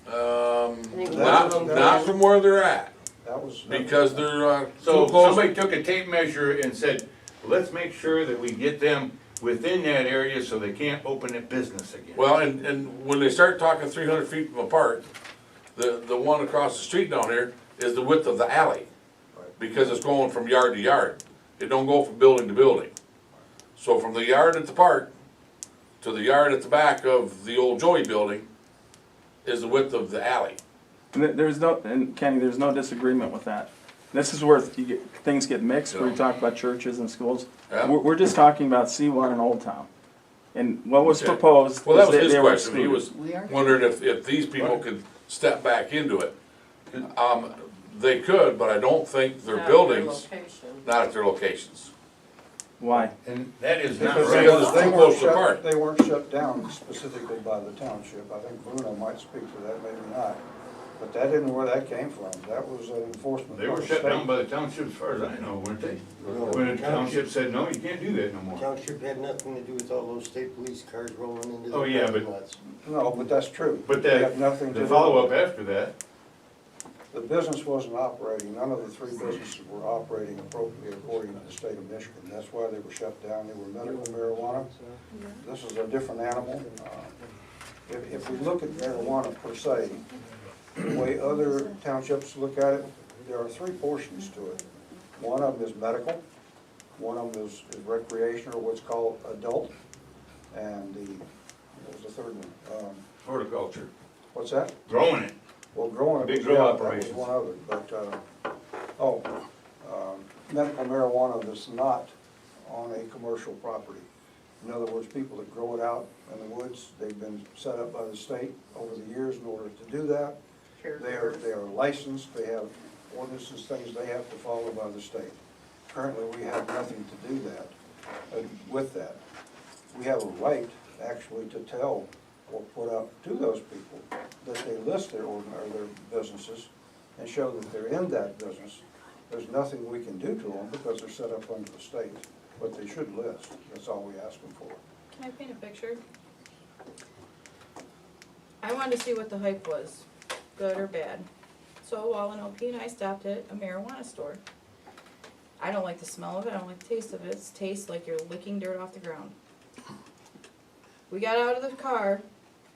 Not from where they're at, That was. because they're, So too close. somebody took a tape measure and said, let's make sure that we get them within that area so they can't open a business again. Well, and when they start talking 300 feet apart, the one across the street down here is the width of the alley. Because it's going from yard to yard. It don't go from building to building. So from the yard at the park to the yard at the back of the old Joey building is the width of the alley. And there's no, and Kenny, there's no disagreement with that. This is where things get mixed, where you talk about churches and schools. Yeah. We're just talking about C1 and Old Town. And what was Okay. proposed Well, that is was that his they were question. He excluded. was wondering if these people could step back into it. They could, but I don't think their Not their buildings, location. not at their locations. Why? And that is not Because right. Because it's too close to the park. They weren't shut down specifically by the township. I think Bruno might speak to that, maybe not. But that isn't where that came from. That was an enforcement. They by were the shut state. down by the township as far as I know, weren't they? No, When the township said, no, you can't do that no more. Township had nothing to do with all those state police cars rolling into the Oh, yeah, parking but- lots. No, but that's true. But They have nothing to the do follow-up with it. after that, The business wasn't operating, none of the three businesses were operating appropriately according to the state of Michigan. That's why they were shut down, they were medical marijuana. This is a different animal. If we look at marijuana per se, the way other townships look at it, there are three portions to it. One of them is medical, one of them is recreational, or what's called adult, and what was the third one? horticulture, What's that? growing it. Well, growing. Big grow yeah, operations. That was one of it, but, medical marijuana is not on a commercial property. In other words, people that grow it out in the woods, they've been set up by the state over the years in order to do that. They are licensed, they have ordinances, things they have to follow by the state. Currently, we have nothing to do that, with that. We have a right, actually, to tell or put up to those people that they list their businesses and show that they're in that business. There's nothing we can do to them because they're set up under the state, but they should list. That's all we ask them for. Can I paint a picture? I wanted to see what the hype was, good or bad. So Wall and LP and I stopped at a marijuana store. I don't like the smell of it, I don't like the taste of it. It tastes like you're licking dirt off the ground. We got out of the car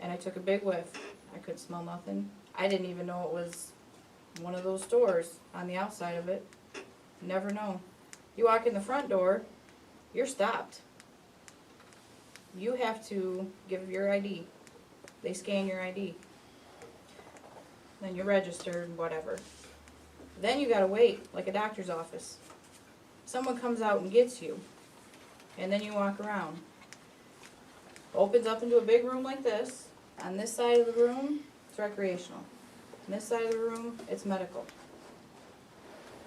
and I took a big whiff. I couldn't smell nothing. I didn't even know it was one of those stores on the outside of it. Never know. You walk in the front door, you're stopped. You have to give your ID. They scan your ID. Then you're registered, whatever. Then you gotta wait, like a doctor's office. Someone comes out and gets you, and then you walk around. Opens up into a big room like this. On this side of the room, it's recreational. On this side of the room, it's medical.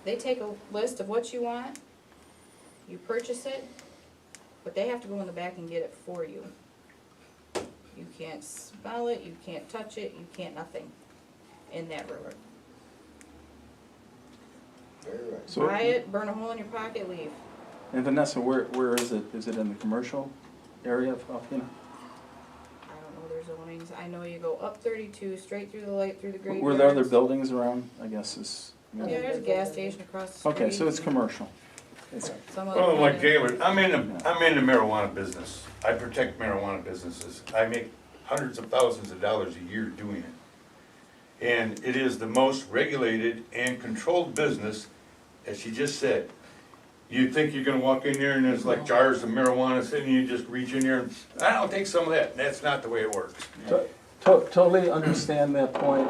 They take a list of what you want, you purchase it, but they have to go in the back and get it for you. You can't smell it, you can't touch it, you can't nothing in that room. Very right. So- Buy it, burn a hole in your pocket, leave. And Vanessa, where is it? Is it in the commercial area of Alpena? I don't know their zonings. I know you go up 32, straight through the light, through the graveyards. Were there other buildings around, I guess is? Yeah, there's a gas station across the street. Okay, so it's commercial. It's, Some other Well, like kind of- Gaylord, I'm in the marijuana business. I protect marijuana businesses. I make hundreds of thousands of dollars a year doing it. And it is the most regulated and controlled business, as she just said. You think you're gonna walk in there and there's like jars of marijuana sitting, you just reach in there and, I'll take some of that. That's not the way it works. totally understand that point.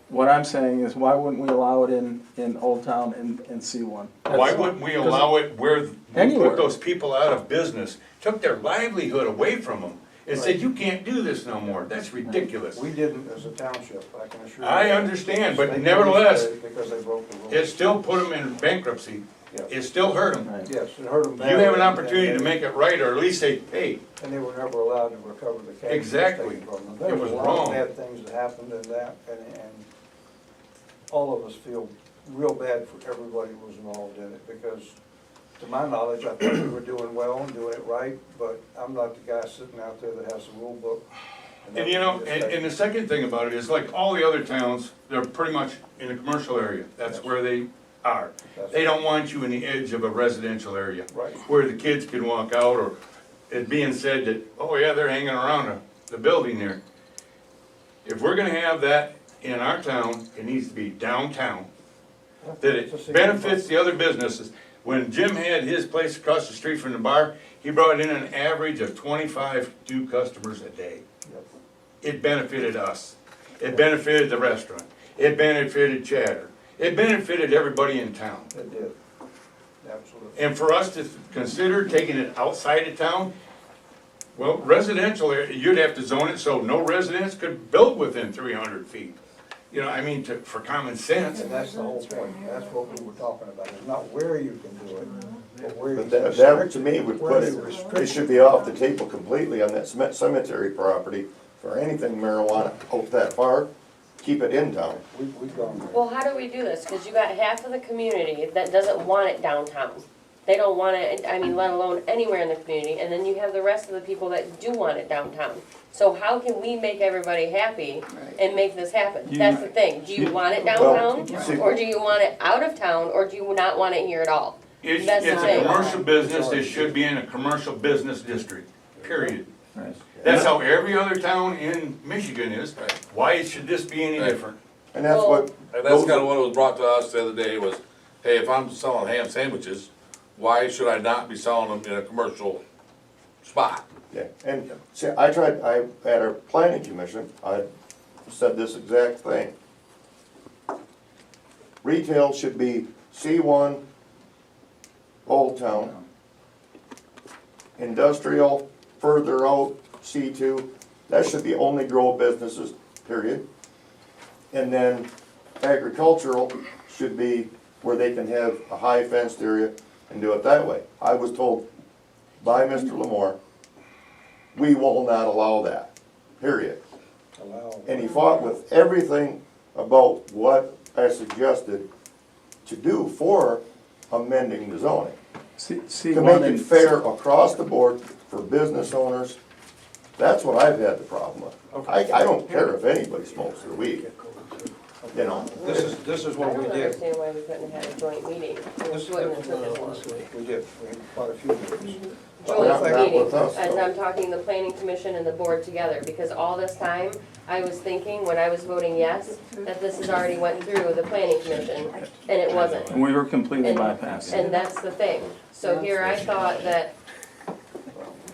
What I'm saying is, why wouldn't we allow it in Old Town and C1? Why wouldn't we allow it where we Anywhere. put those people out of business, took their livelihood away from them, and said, you can't do this no more? That's ridiculous. We didn't as a township, I can assure you. I understand, but They nevertheless, did because they broke the rules. it still put them in bankruptcy. Yes. It still hurt them. Right. Yes, it hurt them You badly. have an opportunity to make it right, or at least say, hey, And they were never allowed to recover the cash. Exactly. taken from them. It There was a lot wrong. of bad things that happened in that, and all of us feel real bad for everybody who was involved in it, because to my knowledge, I thought we were doing well and doing it right, but I'm not the guy sitting out there that has the rule book. and you know, and the second thing about it is, like all the other towns, they're pretty much in the commercial area. That's where they are. They don't want you in the edge of a residential area. Right. Where the kids can walk out, or it being said that, oh yeah, they're hanging around the building there. If we're gonna have that in our town, it needs to be downtown, that it benefits the other businesses. When Jim had his place across the street from the bar, he brought in an average of 25 new customers a day. Yep. It benefited us. It benefited the restaurant. It benefited Chatter. It benefited everybody in town. It did, absolutely. And for us to consider taking it outside of town, well, residential, you'd have to zone it so no residents could build within 300 feet. You know, I mean, for common sense. And that's the whole point, that's what we were talking about, it's not where you can do it, but where you But can that to me would where put you it, restrict it should be off the table completely on that cemetery property for anything marijuana out that far, keep it in town. We've gone there. Well, how do we do this? Cause you got half of the community that doesn't want it downtown. They don't want it, I mean, let alone anywhere in the community, and then you have the rest of the people that do want it downtown. So how can we make everybody happy and make this happen? That's the thing, do you want it downtown, see- or do you want it out of town, or do you not want it here at all? It's That's the a thing. commercial business, it should be in a commercial business district, period. Right. That's how every other town in Michigan is. Why should this be any different? And that's what, And that's kinda what was brought to us the other day was, hey, if I'm selling ham sandwiches, why should I not be selling them in a commercial spot? yeah, and see, at our planning commission, I said this exact thing. retail should be C1, Old Town. Industrial, further out, C2, that should be only grow businesses, period. And then agricultural should be where they can have a high fenced area and do it that way. I was told by Mr. Lamore, we will not allow that, period. And he fought with everything about what I suggested to do for amending the zoning. To make it fair across the board for business owners, that's what I've had the problem with. I don't care if anybody smokes their weed, you know. This is I what we don't did. understand why we couldn't have had a joint meeting. This We wouldn't have took as long. We did, we had quite a few meetings. Joint not meeting, with us, and though. I'm talking the planning commission and the board together, because all this time, I was thinking, when I was voting yes, that this has already went through the planning commission, and it wasn't. And we were completely And- bypassed. And that's the thing. So here I thought that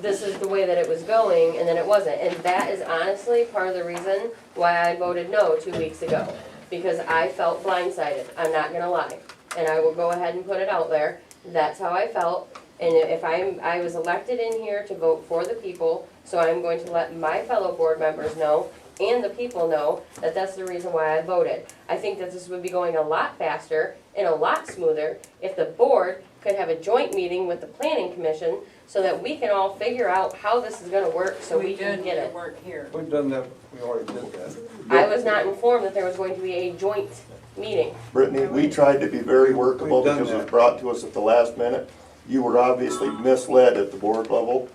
this is the way that it was going, and then it wasn't. And that is honestly part of the reason why I voted no 2 weeks ago. Because I felt blindsided, I'm not gonna lie. And I will go ahead and put it out there. That's how I felt. And if I was elected in here to vote for the people, so I'm going to let my fellow board members know and the people know that that's the reason why I voted. I think that this would be going a lot faster and a lot smoother if the board could have a joint meeting with the planning commission so that we can all figure out how this is gonna work so we can get it. weren't here. We've done that, we already did that. I was not informed that there was going to be a joint meeting. Brittany, we tried to be very workable We've done because it was that. brought to us at the last minute. You were obviously misled at the board level.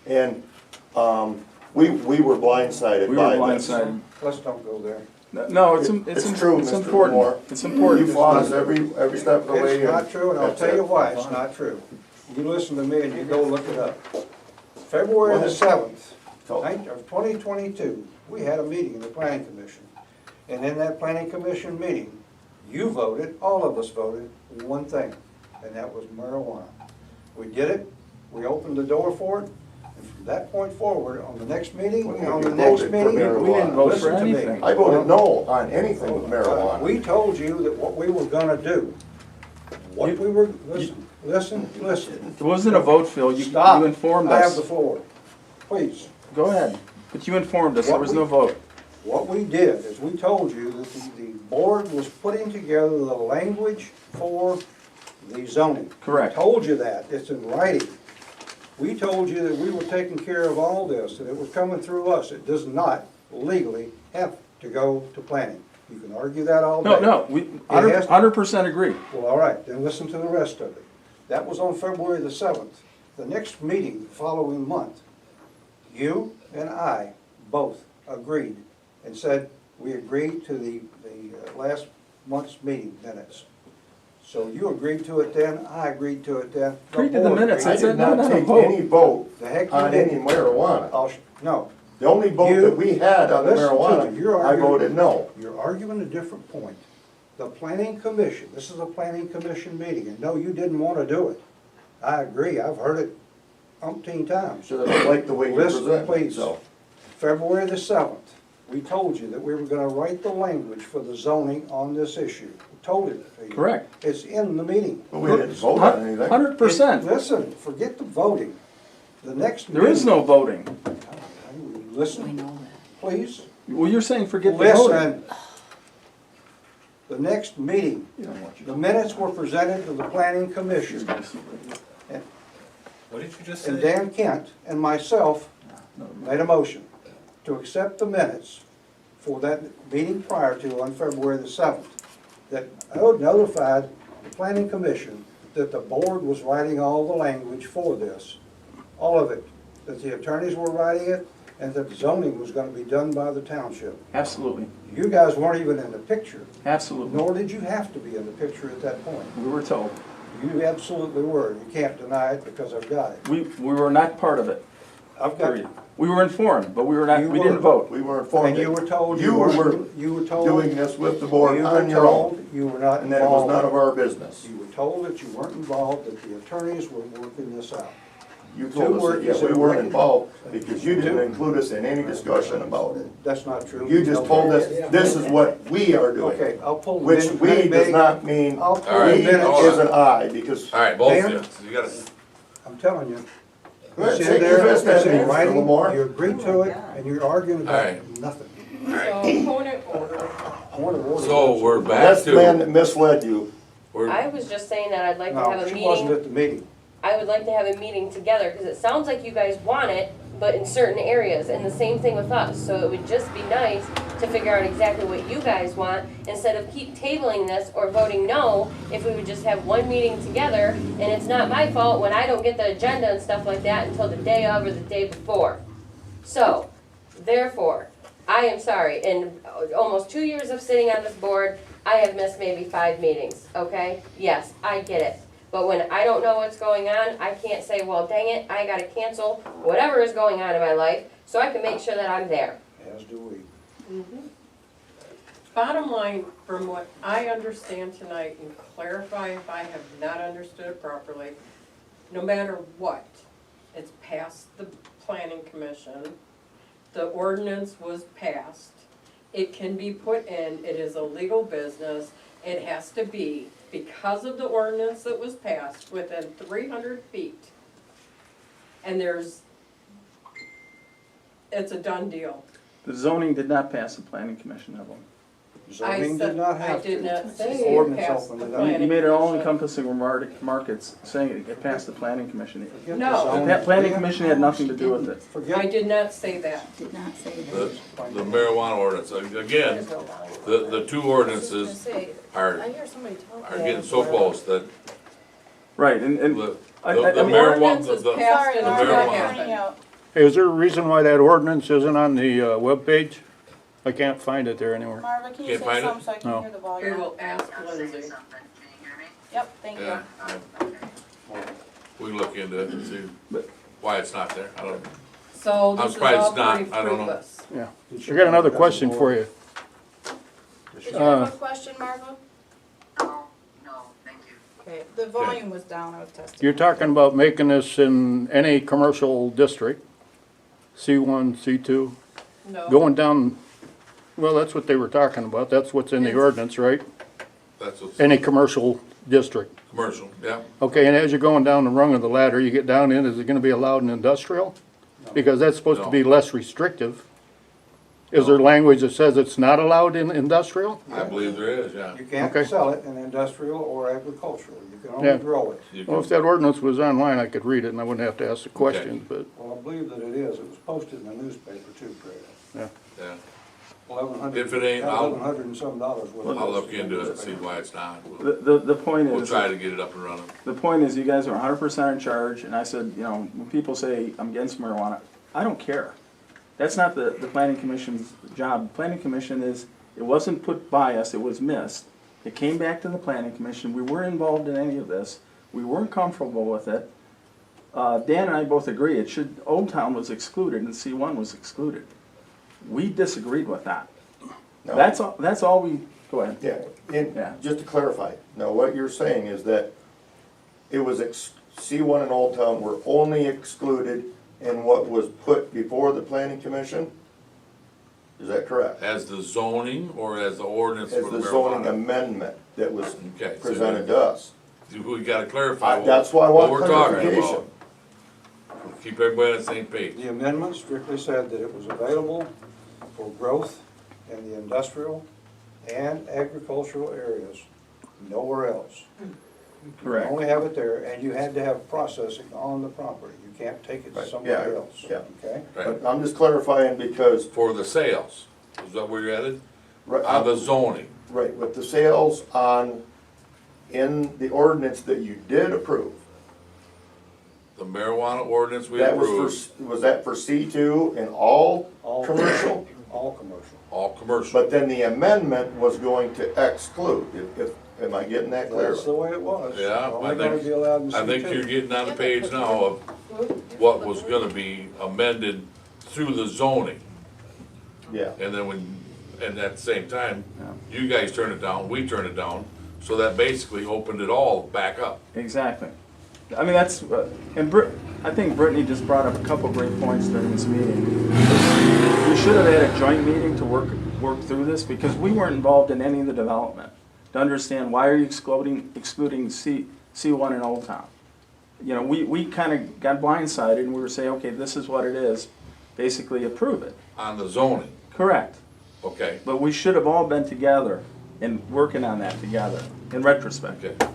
And, we were blindsided We were by this. blindsided. Let's don't go there. No, it's true, it's Mr. important. Moore. It's important. You fought us every step of the way. It's not true, and I'll that's tell you it. why it's not true. You listen to me and you go look it up. February the 7th of 2022, we had a meeting in the planning commission. And in that planning commission meeting, you voted, all of us voted, one thing, and that was marijuana. We did it, we opened the door for it, and from that point forward, on the next meeting, Well, on you the next voted for meeting, marijuana. We didn't vote for listen to me. anything. I voted no on anything with marijuana. We told you that what we were gonna do, what we were, listen. It wasn't a vote, Phil. You Stop. informed I have us. the floor. Please. Go ahead. But you informed us. There was no vote. What we did is we told you that the board was putting together the language for the zoning. Correct. We told you that, it's in writing. We told you that we were taking care of all this, and it was coming through us. It does not legally have to go to planning. You can argue that all day. No, we has to- 100% agree. Well, all right, then listen to the rest of it. That was on February the 7th. The next meeting, the following month, you and I both agreed and said we agreed to the last month's meeting minutes. So you agreed to it then, I agreed to it then. Agreed to the board minutes. agreed. I It's a- did not no, no, take vote. any vote The heck you on any didn't. marijuana. No. The only vote that we had on the Listen to me. marijuana, You're I arguing- voted no. You're arguing a different point. The planning commission, this is a planning commission meeting, and no, you didn't want to do it. I agree, I've heard it umpteen times. So I don't like the way you Listen, present it, please. so. February the 7th, we told you that we were gonna write the language for the zoning on this issue. We told it to you. Correct. It's in the meeting. But we didn't vote on anything. 100%. Listen, forget the voting. The next There is no voting. Listen, please. Well, you're saying forget the voting. Listen. The next meeting, the minutes were presented to the planning commission. What did you just And say? Dan Kent and myself made a motion to accept the minutes for that meeting prior to on February the 7th. That I would notified the planning commission that the board was writing all the language for this. All of it. That the attorneys were writing it and that zoning was gonna be done by the township. Absolutely. You guys weren't even in the picture, Absolutely. nor did you have to be in the picture at that point. We were told. You absolutely were. You can't deny it because I've got it. We were not part of it. I've got Period. it. We were informed, but we were not. You We were. didn't vote. We were informed And you that were told you you were told doing this with the board you on were your own, told you were not and that it was involved. none of our business. You were told that you weren't involved, that the attorneys were working this out. You told us that, yeah, we weren't involved because you didn't include us in any discussion about it. That's not true. You just told us, this is what we are doing. Okay, I'll pull the Which minute- we does minute- not mean, I'll we pull the minutes. is an I, because. All right, both of Dan? you, so you gotta, I'm telling you. Go ahead, It's take in your there, fist it's at me, in writing, Fillmore. you agreed to it, and you're arguing All about right. nothing. So, point of order. Point of order. so we're back That's the man that to, misled you. I was just saying that I'd like to have No, a she wasn't meeting, at the meeting. I would like to have a meeting together, cause it sounds like you guys want it, but in certain areas, and the same thing with us. So it would just be nice to figure out exactly what you guys want, instead of keep tabling this or voting no, if we would just have one meeting together, and it's not my fault when I don't get the agenda and stuff like that until the day of or the day before. So, therefore, I am sorry, in almost 2 years of sitting on this board, I have missed maybe 5 meetings, okay? Yes, I get it. But when I don't know what's going on, I can't say, well, dang it, I gotta cancel whatever is going on in my life, so I can make sure that I'm there. As do we. Bottom line, from what I understand tonight, and clarify if I have not understood it properly, no matter what, it's past the planning commission, the ordinance was passed, it can be put in, it is a legal business, it has to be, because of the ordinance that was passed, within 300 feet. And it's a done deal. The zoning did not pass the planning commission level. Zoning did not have to. I did not say The it ordinance passed the opened it up. planning You made an commission. all-encompassing markets saying it passed the planning commission. Forget No. the zoning. The planning commission had nothing to do with it. I Forget, did not say that. Did not say the marijuana ordinance, again, the two ordinances are hear somebody talking. are getting so close that Right, and the I the mean- marijuana, Ordinance is the passed Sorry, and the it's Laura, not marijuana. I'm turning out. Hey, is there a reason why that ordinance isn't on the webpage? I can't find it there anywhere. Marva, can you Can't say find it? something so I can No. hear the We volume? will ask Lindsay. Yep, thank you. yeah, we can look into it and see why it's not there, I don't know. So I'm this is surprised all it's not. pretty I don't know. fruitless. Yeah. I got another question for you. Did you have a question, Marva? No, thank you. Okay, the volume was down, I was testing. You're talking about making this in any commercial district, C1, C2, No. going down, well, that's what they were talking about. That's what's in the It's- ordinance, right? That's what's Any commercial district. commercial, yeah. Okay, and as you're going down the rung of the ladder, you get down in, is it gonna be allowed in industrial? Because that's supposed to be less restrictive. Is there language that says it's not allowed in industrial? I believe there is, yeah. you can't Okay. sell it in industrial or agricultural, you can Yeah. only grow it. You Well, can- if that ordinance was online, I could read it and I wouldn't have to ask the questions, but, Well, I believe that it is, it was posted in the newspaper too, Craig. yeah. Yeah, $1,100. If it ain't, I'll- $1,100 and some dollars worth. I'll look into it and see why it's not. The point We'll is, try to get it up and running. the point is you guys are 100% in charge, and I said, you know, when people say I'm against marijuana, I don't care. That's not the planning commission's job. The planning commission is, it wasn't put by us, it was missed. It came back to the planning commission, we weren't involved in any of this, we weren't comfortable with it. Dan and I both agree, it should, Old Town was excluded and C1 was excluded. We disagreed with that. No. That's all we, go ahead. Yeah, and Yeah. just to clarify, now what you're saying is that it was, C1 and Old Town were only excluded in what was put before the planning commission? Is that correct? As the zoning or as the ordinance As for the the zoning marijuana? amendment that was Okay, so presented to us. we gotta clarify That's why I what want we're talking clarification. about. Keep everybody on the same page. The amendment strictly said that it was available for growth in the industrial and agricultural areas, nowhere else. You Correct. only have it there, and you had to have processing on the property. You can't take it to Right, somebody yeah, else, yeah. okay? But I'm just clarifying because, For the sales, is that where you're headed? right, On the zoning, right, with the sales on, in the ordinance that you did approve, the marijuana ordinance we that approved, was for, was that for C2 and all All commercial? All commercial. all commercial. But then the amendment was going to exclude, am I getting that clear? That's the way it was. Yeah, Only I gonna think- be allowed in I think C2. you're getting on the page now of what was gonna be amended through the zoning. Yeah, And then and at the same time, you guys turned it down, we turned it down, so that basically opened it all back up. Exactly. I mean, that's, I think Brittany just brought up a couple great points during this meeting. We should have had a joint meeting to work through this, because we weren't involved in any of the development. To understand, why are you excluding C1 in Old Town? You know, we kind of got blindsided, and we were saying, okay, this is what it is, basically approve it. On the zoning, Correct. okay, But we should have all been together and working on that together, in retrospect. okay.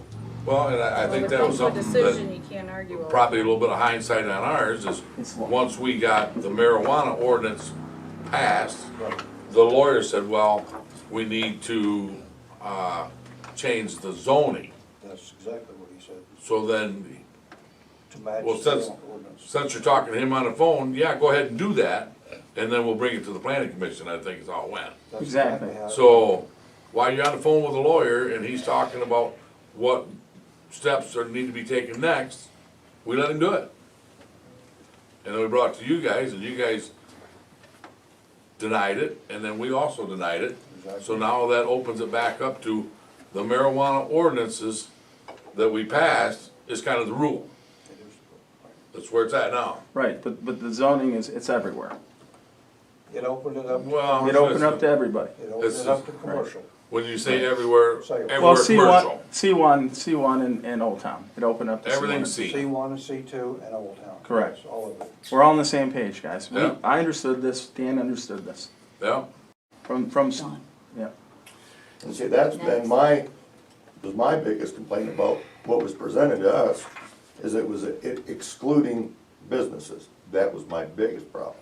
Well, and I think that was something Decision that, you can't argue over. probably a little bit of hindsight on ours, is once we got the marijuana ordinance passed, the lawyer said, well, we need to, change the zoning. That's exactly what he said, So then, to match well, the ordinance. since you're talking to him on the phone, yeah, go ahead and do that, and then we'll bring it to the planning commission, I think is how it went. That's Exactly. how it- So, while you're on the phone with a lawyer and he's talking about what steps need to be taken next, we let him do it. And then we brought it to you guys, and you guys denied it, and then we also denied it. So now that opens it back up to the marijuana ordinances that we passed is kind of the rule. That's where it's at now. Right, but the zoning it's everywhere. It opened it up. to- Well, It opened up to everybody. It opened it up to commercial. When you say everywhere, Say- Well, everywhere commercial, C1 in Old Town. It opened up to everything's C1. C. C1 and C2 and Old Town. Correct. Yes, all of it. We're all on the same page, guys. Yeah. I understood this, Dan understood this. Yeah, From, yeah. And see, that's been my biggest complaint about what was presented to us, is it was excluding businesses. That was my biggest problem.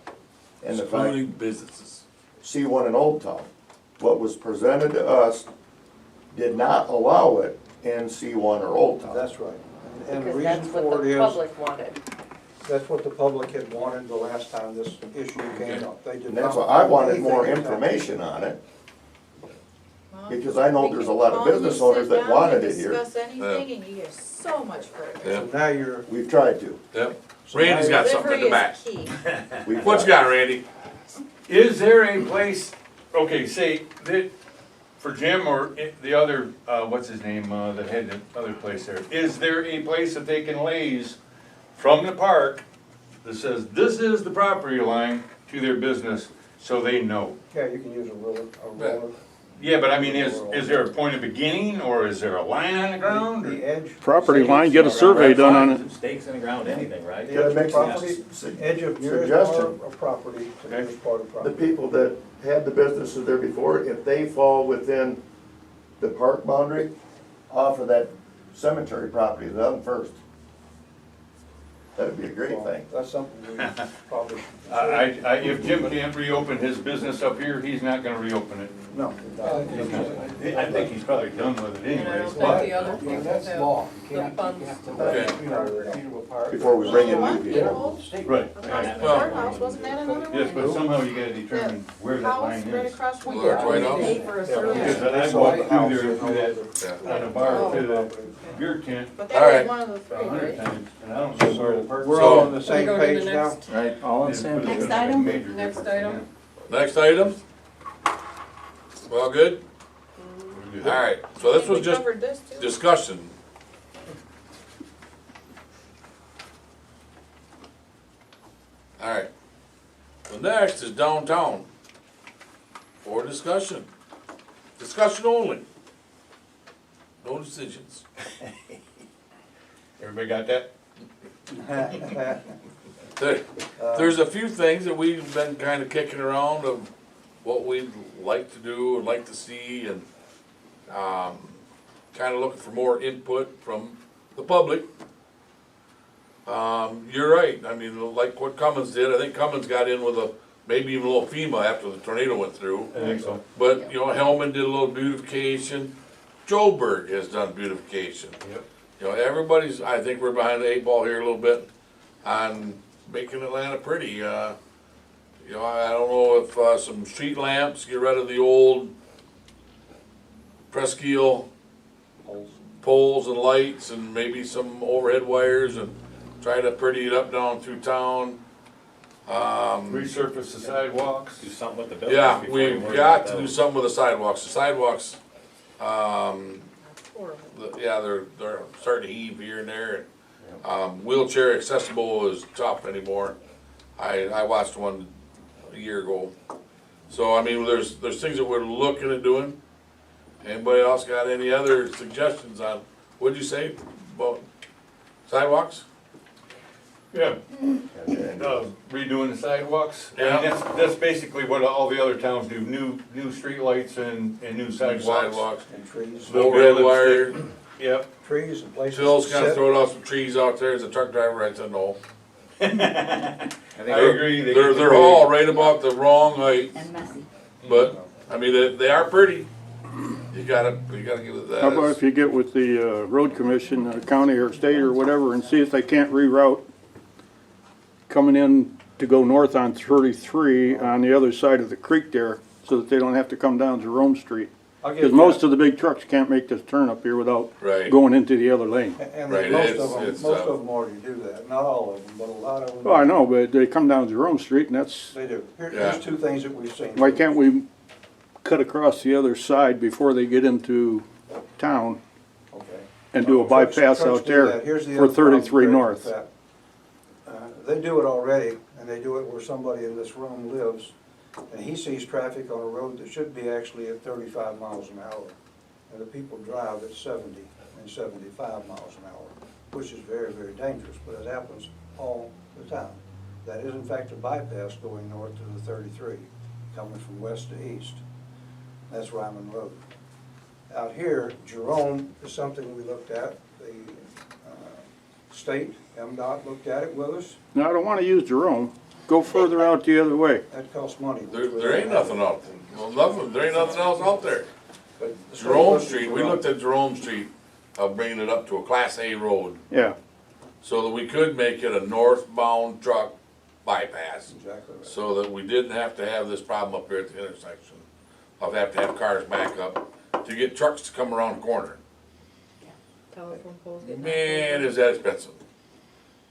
And the fact, excluding businesses. C1 in Old Town, what was presented to us did not allow it in C1 or Old Town. That's right. And the Because reason that's what for the it is, public wanted. that's what the public had wanted the last time this issue came up. They did And not. that's why I wanted anything more in town. information on it, Well, because I know we there's a can lot of calmly business sit owners that down wanted and it here. Discuss anything and you get so much further. Yeah. So now you're, We've tried to. Yep. So Randy's now got something in the back. Delivery is key. We've What you tried. got, Randy? Is there a place, okay, say, that, for Jim or the other, what's his name, that had the other place there, is there a place that they can laze from the park that says, this is the property line to their business, so they know? yeah, you can use a roller. Yeah, but I mean, is there a point of beginning, or is there a line on the ground? or- The edge. Property line, get a survey done on it. Stakes in the ground, anything, right? Can I make some Property, su- edge of nearest part suggestion? of property to Okay. nearest part of The property. people that had the businesses there before, if they fall within the park boundary, offer that cemetery property to them first. That'd be a great Well, thing. That's something we probably. If Jim can't reopen his business up here, he's not gonna reopen it. No. I think he's probably done with it And I don't anyways, think but. the other people That's have law. You the can't, funds. you have to Okay. let 300 feet apart. Before we bring in new One people. people, Right. across the Well- courthouse, wasn't that another one? Yes, but somehow you gotta determine where that line House right is. across from. Well, that's right the out. Pay for a Because survey. I walked through there, through that, Yeah. on the bar to the beer tent But All that right. was one of the a three, 100 right? times, and I don't know where the park. We're So- all on the same Wanna go to page the now? next- Right, all on the same page. Next item? Next item? Next item? Well, good? Alright, so this was We just covered this too. discussion. Alright, the next is downtown for discussion. Discussion only. No decisions. Everybody got that? There's a few things that we've been kind of kicking around of what we'd like to do and like to see, and kind of looking for more input from the public. You're right, I mean, like what Cummins did, I think Cummins got in with maybe even a little FEMA after the tornado went through. I think so. But, you know, Hellman did a little beautification, Joburg has done beautification. Yep. You know, everybody's, I think we're behind the 8 ball here a little bit on making Atlanta pretty. You know, I don't know if some street lamps, get rid of the old Presqu'île poles and lights, and maybe some overhead wires, and try to pretty it up down through town. Resurface the sidewalks. Do something with the buildings Yeah, before you we've worry got about to do those. something with the sidewalks. The sidewalks, Horrible. yeah, they're starting to heave here and there. Wheelchair accessible is tough anymore. I watched one a year ago. So, I mean, there's things that we're looking at doing. Anybody else got any other suggestions on, what'd you say about sidewalks? Yeah. Redoing the sidewalks. Yeah. I mean, that's basically what all the other towns do, new streetlights and new sidewalks. Sidewalks, And trees, low red wire. Yep. trees and places to Phil's kinda sit. throwing out some trees out there, as a truck driver, I said no. I agree. they They're, get they're the all right about the wrong height, And messy. but, I mean, they are pretty. You gotta give it that. How about if you get with the road commission, county or state or whatever, and see if they can't reroute coming in to go north on 33 on the other side of the creek there, so that they don't have to come down Jerome Street. I'll give Because you most that. of the big trucks can't make this turn up here without Right. going into the other lane. And Right, most it's- of them, it's, most of them already do that, not all of them, but a lot of them. Well, I know, but they come down Jerome Street and that's, They do. Yeah. Here's two things that we've seen. why can't we cut across the other side before they get into town Okay. and do a Trucks- bypass trucks out do there that. Here's the for other problem, 33 Craig, north? with that. They do it already, and they do it where somebody in this room lives, and he sees traffic on a road that should be actually at 35 miles an hour. And the people drive at 70 and 75 miles an hour, which is very, very dangerous, but it happens all the time. That is in fact a bypass going north to the 33, coming from west to east. That's Ryman Road. Out here, Jerome is something we looked at. The state, MDOT looked at it with us. No, I don't wanna use Jerome. Go further out the other way. That costs money. There ain't nothing out there. Well, there ain't nothing else out there. But the state Jerome looked at Street, we Jerome. looked at Jerome Street, bringing it up to a Class A road, Yeah. so that we could make it a northbound truck bypass. Exactly right. So that we didn't have to have this problem up here at the intersection of have to have cars back up to get trucks to come around the corner. Telephone poles get. Man, is that expensive.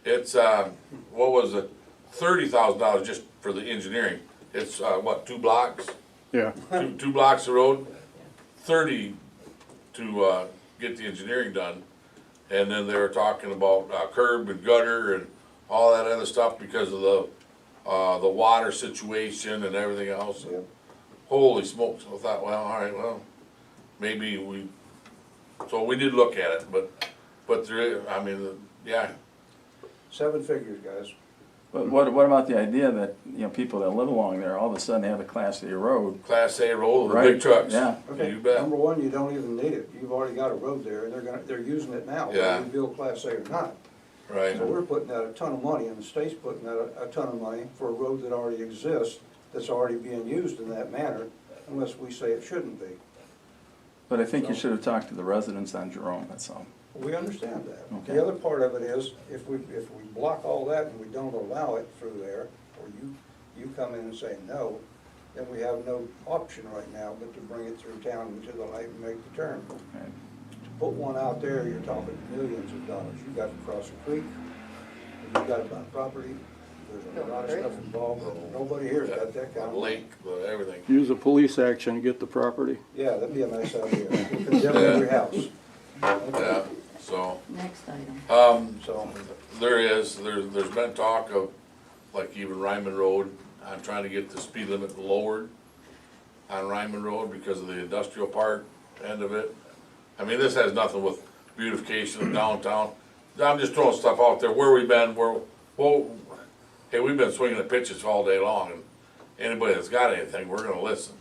It's, what was it, $30,000 just for the engineering. It's, what, 2 blocks? Yeah. Two blocks of road, 30 to, get the engineering done. And then they were talking about, curb and gutter and all that other stuff because of the water situation and everything else. Yeah. Holy smokes, I thought, well, all right, well, maybe so we did look at it, but there is, I mean, yeah, 7 figures, guys. But what about the idea that, you know, people that live along there, all of a sudden they have a Class A road? Class A road with Right, big trucks. yeah. Okay, You bet. number one, you don't even need it. You've already got a road there, and they're using it now, Yeah. whether you build Class A or not. Right, So we're putting out a ton of money, and the state's putting out a ton of money for a road that already exists, that's already being used in that manner, unless we say it shouldn't be. But I think you should have talked to the residents on Jerome, that's all. We understand that. Okay. The other part of it is, if we block all that and we don't allow it through there, or you come in and say no, then we have no option right now but to bring it through town and to the light and make the turn. Okay. To put one out there, you're talking millions of dollars. You got to cross a creek, you got to buy property, there's a lot of stuff involved, but nobody here's got that kind of. lake, everything. Use a police action to get the property. Yeah, that'd be a nice idea. You condemn every house. Yeah, so, Next item. So, there's been talk of, like even Ryman Road, I'm trying to get the speed limit lowered on Ryman Road because of the industrial park end of it. I mean, this has nothing with beautification of downtown. I'm just throwing stuff out there, where we've been, hey, we've been swinging the pitches all day long, and anybody that's got anything, we're gonna listen.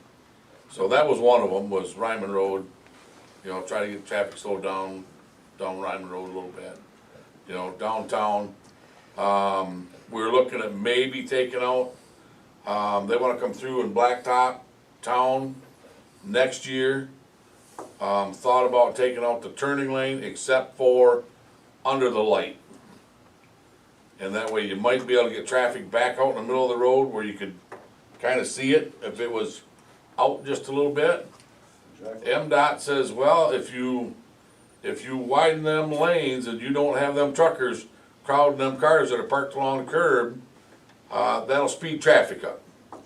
So that was one of them, was Ryman Road, you know, try to get traffic slowed down Ryman Road a little bit. You know, downtown, we're looking at maybe taking out, they wanna come through in Blacktop Town next year. Thought about taking out the turning lane except for under the light. And that way you might be able to get traffic back out in the middle of the road where you could kinda see it if it was out just a little bit. exactly. MDOT says, well, if you widen them lanes and you don't have them truckers crowding them cars that are parked along the curb, that'll speed traffic up.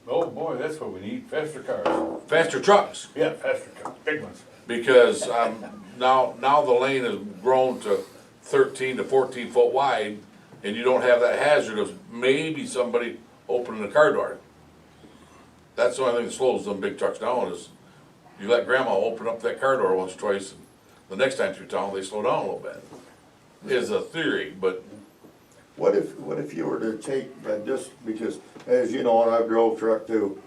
Oh, boy, that's what we need, faster cars. Faster trucks, Yeah, faster cars, big ones. because, now the lane has grown to 13 to 14 foot wide, and you don't have that hazard of maybe somebody opening the car door. That's the only thing that slows them big trucks down is you let grandma open up that car door once or twice, and the next time through town, they slow down a little bit. Is a theory, but What if you were to take, just because, as you know, and I've drove truck too,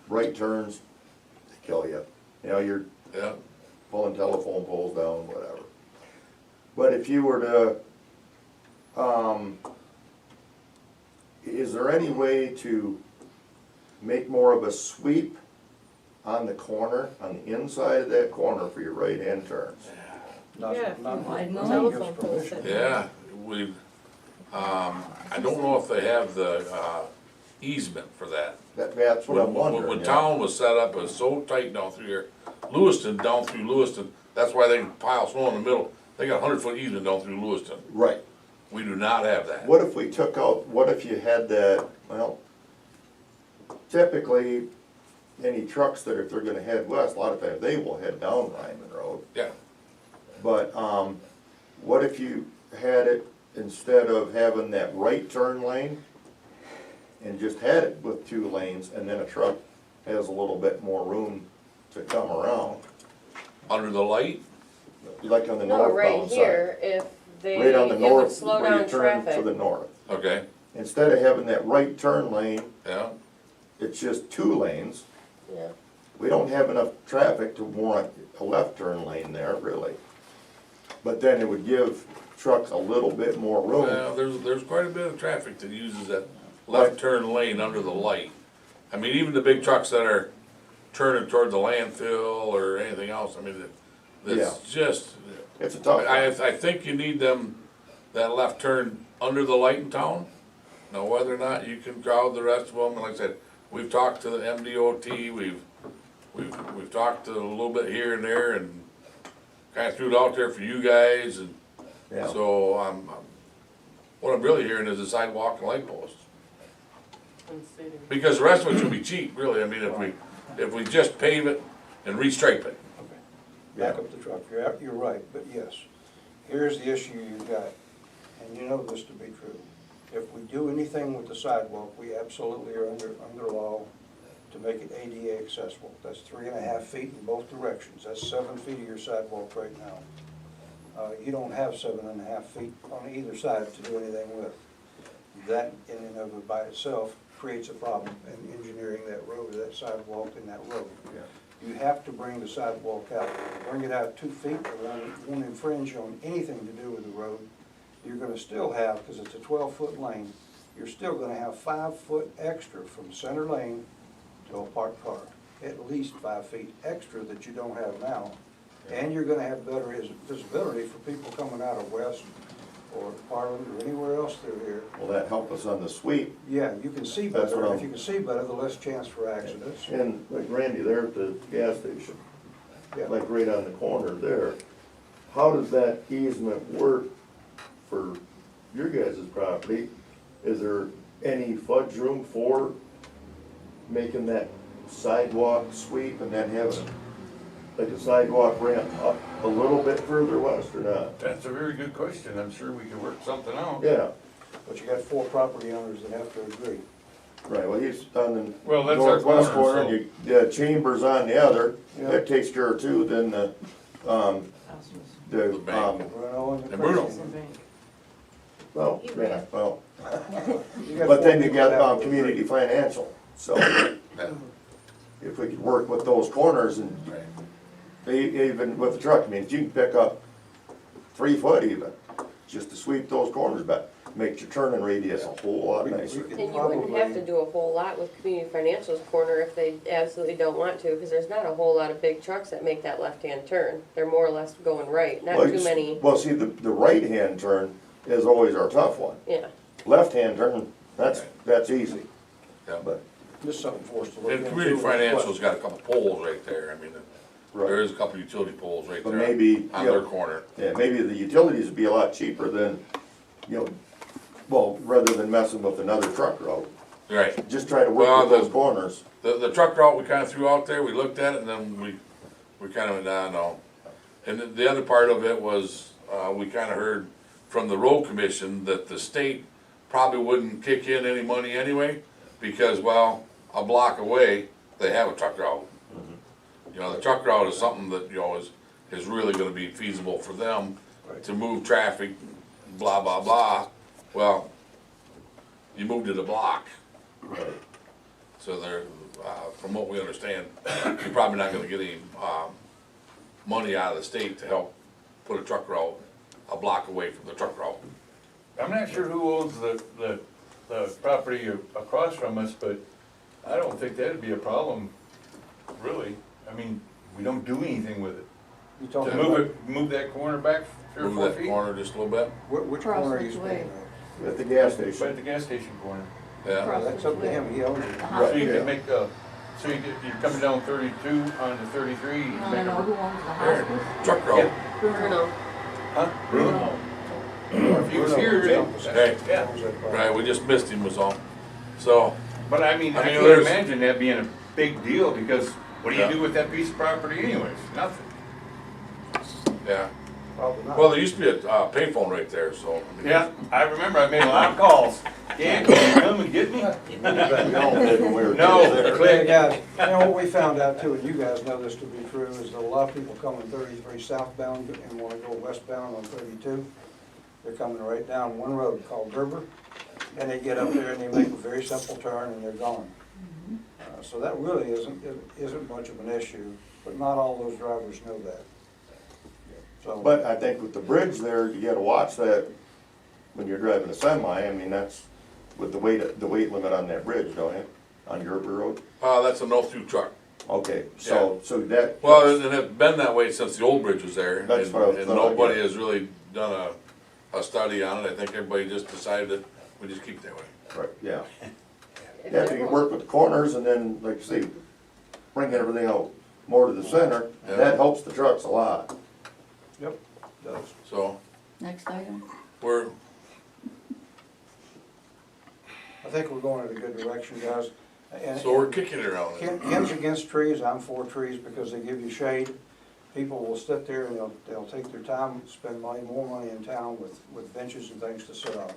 right turns, they kill you. You know, you're yeah, pulling telephone poles down, whatever. But if you were to, is there any way to make more of a sweep on the corner, on the inside of that corner for your right-hand turns? Yeah, Not wide not telephone gives poles. permission. yeah, we, I don't know if they have the easement for that. That's what I'm wondering. When yeah. town was set up, it was so tight down through here. Lewiston, down through Lewiston, that's why they can pile snow in the middle. They got 100-foot easement down through Lewiston. Right. We do not have that. What if we took out, what if you had that, well, typically, any trucks that if they're gonna head west, a lot of times they will head down Ryman Road. Yeah, But, what if you had it, instead of having that right turn lane, and just had it with 2 lanes, and then a truck has a little bit more room to come around, under the light, like on the No, right northbound side. here, if they, Right on the it would north, slow where you down turn to the traffic. north. okay, Instead of having that right turn lane, yeah, it's just 2 lanes. Yeah. We don't have enough traffic to warrant a left turn lane there, really. But then it would give trucks a little bit more room. well, there's quite a bit of traffic that uses that left turn lane under the light. I mean, even the big trucks that are turning toward the landfill or anything else, I mean, it's just, It's a tough I one. think you need them, that left turn under the light in town. Now, whether or not you can crowd the rest of them, and like I said, we've talked to the MDOT, we've talked to a little bit here and there, and kinda threw it out there for you guys, and Yeah. so what I'm really hearing is a sidewalk and light post. And seating. Because the rest of it should be cheap, really, I mean, if we just pave it and restripe it. Back up the truck, you're right, but yes, here's the issue you've got, and you know this to be true. If we do anything with the sidewalk, we absolutely are under law to make it ADA accessible. That's 3.5 feet in both directions, that's 7 feet of your sidewalk right now. You don't have 7.5 feet on either side to do anything with. That in and of it by itself creates a problem in engineering that road, that sidewalk in that road. You have to bring the sidewalk out. Bring it out 2 feet, it won't infringe on anything to do with the road. You're gonna still have, because it's a 12-foot lane, you're still gonna have 5 foot extra from center lane to a parked car. At least 5 feet extra that you don't have now. And you're gonna have better visibility for people coming out of West or Parliament or anywhere else through here. Will that help us on the sweep? Yeah, you can see That's better. what If you can see better, the less chance for accidents. And like Randy, there at the gas station, Yeah. like right on the corner there, how does that easement work for your guys' property? Is there any fudge room for making that sidewalk sweep and then having like a sidewalk ramp up a little bit further west or not? That's a very good question. I'm sure we could work something out. Yeah, But you got 4 property owners that have to agree. right, well, he's on the Well, that's our northwest corner, corner, and you, Chambers on the other, Yeah. that takes care of 2, then the, The bank. Bruno and the And Bruno. Christian. well, yeah, well, You got but 4 then you people got, that have to community agree. financial, so Yeah. if we could work with those corners and even with the truck, I mean, if you can pick up 3 foot even, just to sweep those corners back, makes your turning radius a whole lot We- we nicer. could And you wouldn't have to probably- do a whole lot with Community Financial's corner if they absolutely don't want to, because there's not a whole lot of big trucks that make that left-hand turn. They're more or less going right, not Well, too many, Well, see, the right-hand turn is always our tough one. yeah. Left-hand turn, that's easy, Yeah. but, Just something for us to look And into. Community Financial's got a couple poles right there, I mean, there right. is a couple utility poles right But there maybe, on you their know, corner. yeah, maybe the utilities would be a lot cheaper than, you know, well, rather than messing with another truck route. Right. Just try to Well, work with those corners. The truck route we kinda threw out there, we looked at it, and then we kinda went, nah, no. And the other part of it was, we kinda heard from the road commission that the state probably wouldn't kick in any money anyway, because, well, a block away, they have a truck route. You know, the truck route is something that, you know, is really gonna be feasible for them to move traffic, blah, blah, blah. Well, you moved it a block. So they're, from what we understand, you're probably not gonna get any, money out of the state to help put a truck route a block away from the truck route. I'm not sure who owns the property across from us, but I don't think that'd be a problem, really. I mean, we don't do anything with it. You To talking move about, it, move that corner back 3 or Move 4 that feet. corner just a little bit. which Cross corner are you which speaking way? of? At the gas Right station. at the gas station corner. Yeah, Cross That's up to him, he owns it. So you yeah. can make a, so you're coming down 32 onto 33. you You can wanna make know a- who owns the there, hospice? truck route. Bruno. Huh? Bruno. If he was here, Hey, yeah. right, we just missed him was all. So, But I mean, I I mean, can't there's- imagine that being a big deal, because what do you Yeah. do with that piece of property anyways? Nothing. yeah. Probably not. Well, there used to be a payphone right there, so. I mean, Yeah, I remember I made a lot of calls. Yeah, can you come and get me? We all did when we were No. kids there. Hey, guys, you know, what we found out too, and you guys know this to be true, is that a lot of people coming 33 southbound and wanna go westbound on 32. They're coming right down one road called Gerber, and they get up there and they make a very simple turn and they're gone. So that really isn't much of an issue, but not all those drivers know that. So, But I think with the bridge there, you gotta watch that when you're driving a semi. I mean, that's with the weight limit on that bridge, don't you? On Gerber Road? that's a no-through truck. Okay, so that. Well, and it's been that way since the old bridge was there. That's and- what I And thought, nobody yeah. has really done a study on it. I think everybody just decided that we just keep it that way. Right, yeah. Yeah, if you can work with the corners and then, like you say, bring everything out more to the center, Yeah. that helps the trucks a lot. yep, does. So, Next item. we're, I think we're going in a good direction, guys. And- so we're kicking it around. Ken's against trees, I'm for trees because they give you shade. People will sit there and they'll take their time, spend more money in town with benches and things to sit on,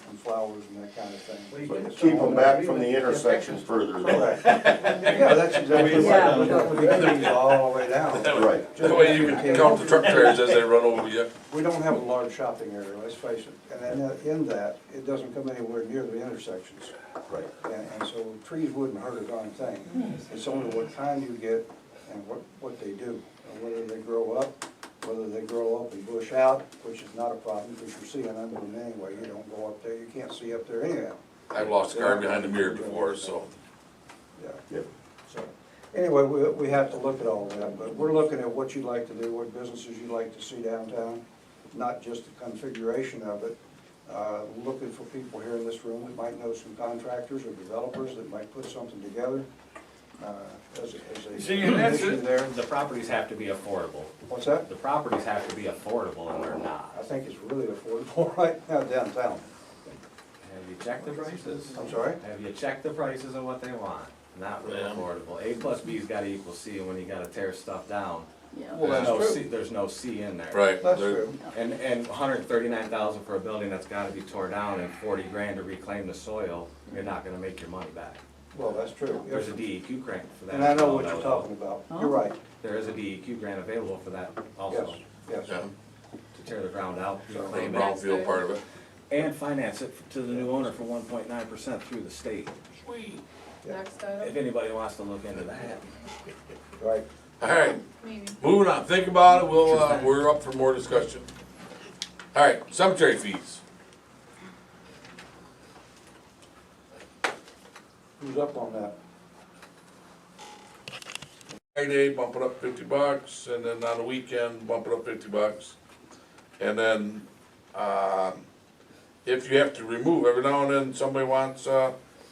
and flowers and that kind of thing. But keep them back from the intersections further. Correct. Yeah, that's exactly Yeah. right. That would be trees all the way down. Right. That way you can count the truck tires as they run over you. We don't have a large shopping area, let's face it, and then in that, it doesn't come anywhere near the intersections. Right. And so trees wouldn't hurt a darn thing. It's only what kind you get and what they do, and whether they grow up, whether they grow up and bush out, which is not a problem, because you're seeing under them anyway, you don't go up there, you can't see up there anyhow. I've lost a car behind the mirror before, so. Yeah. Yep. So, anyway, we have to look at all that, but we're looking at what you'd like to do, what businesses you'd like to see downtown, not just the configuration of it. Looking for people here in this room that might know some contractors or developers that might put something together, as a See, and that's mission it. there. The properties have to be affordable. What's that? The properties have to be affordable, and they're not. I think it's really affordable right now downtown. Have you checked the prices? I'm sorry? Have you checked the prices of what they want? Not really Yeah. affordable. A plus B's gotta equal C, and when you gotta tear stuff down, Yeah. Well, there's that's no true. C, there's no C in there. Right. That's there- true. And 139,000 for a building that's gotta be tore down and 40 grand to reclaim the soil, you're not gonna make your money back. Well, that's true. There's a DEQ grant for that. And I know what as you're well, talking about. Oh. You're right. There is a DEQ grant available for that Yes, also, yes. Yeah, to tear the ground out, the reclaim it, brownfield part of it. and finance it to the new owner for 1.9% through the state. Sweet. Next If item? anybody wants to look into that. Right. All right, Maybe. moving on, think about it, we're up for more discussion. All right, cemetery fees. Who's up on that? Friday, bump it up $50, and then on the weekend, bump it up $50. And then, if you have to remove, every now and then, somebody wants,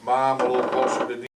mom a little closer to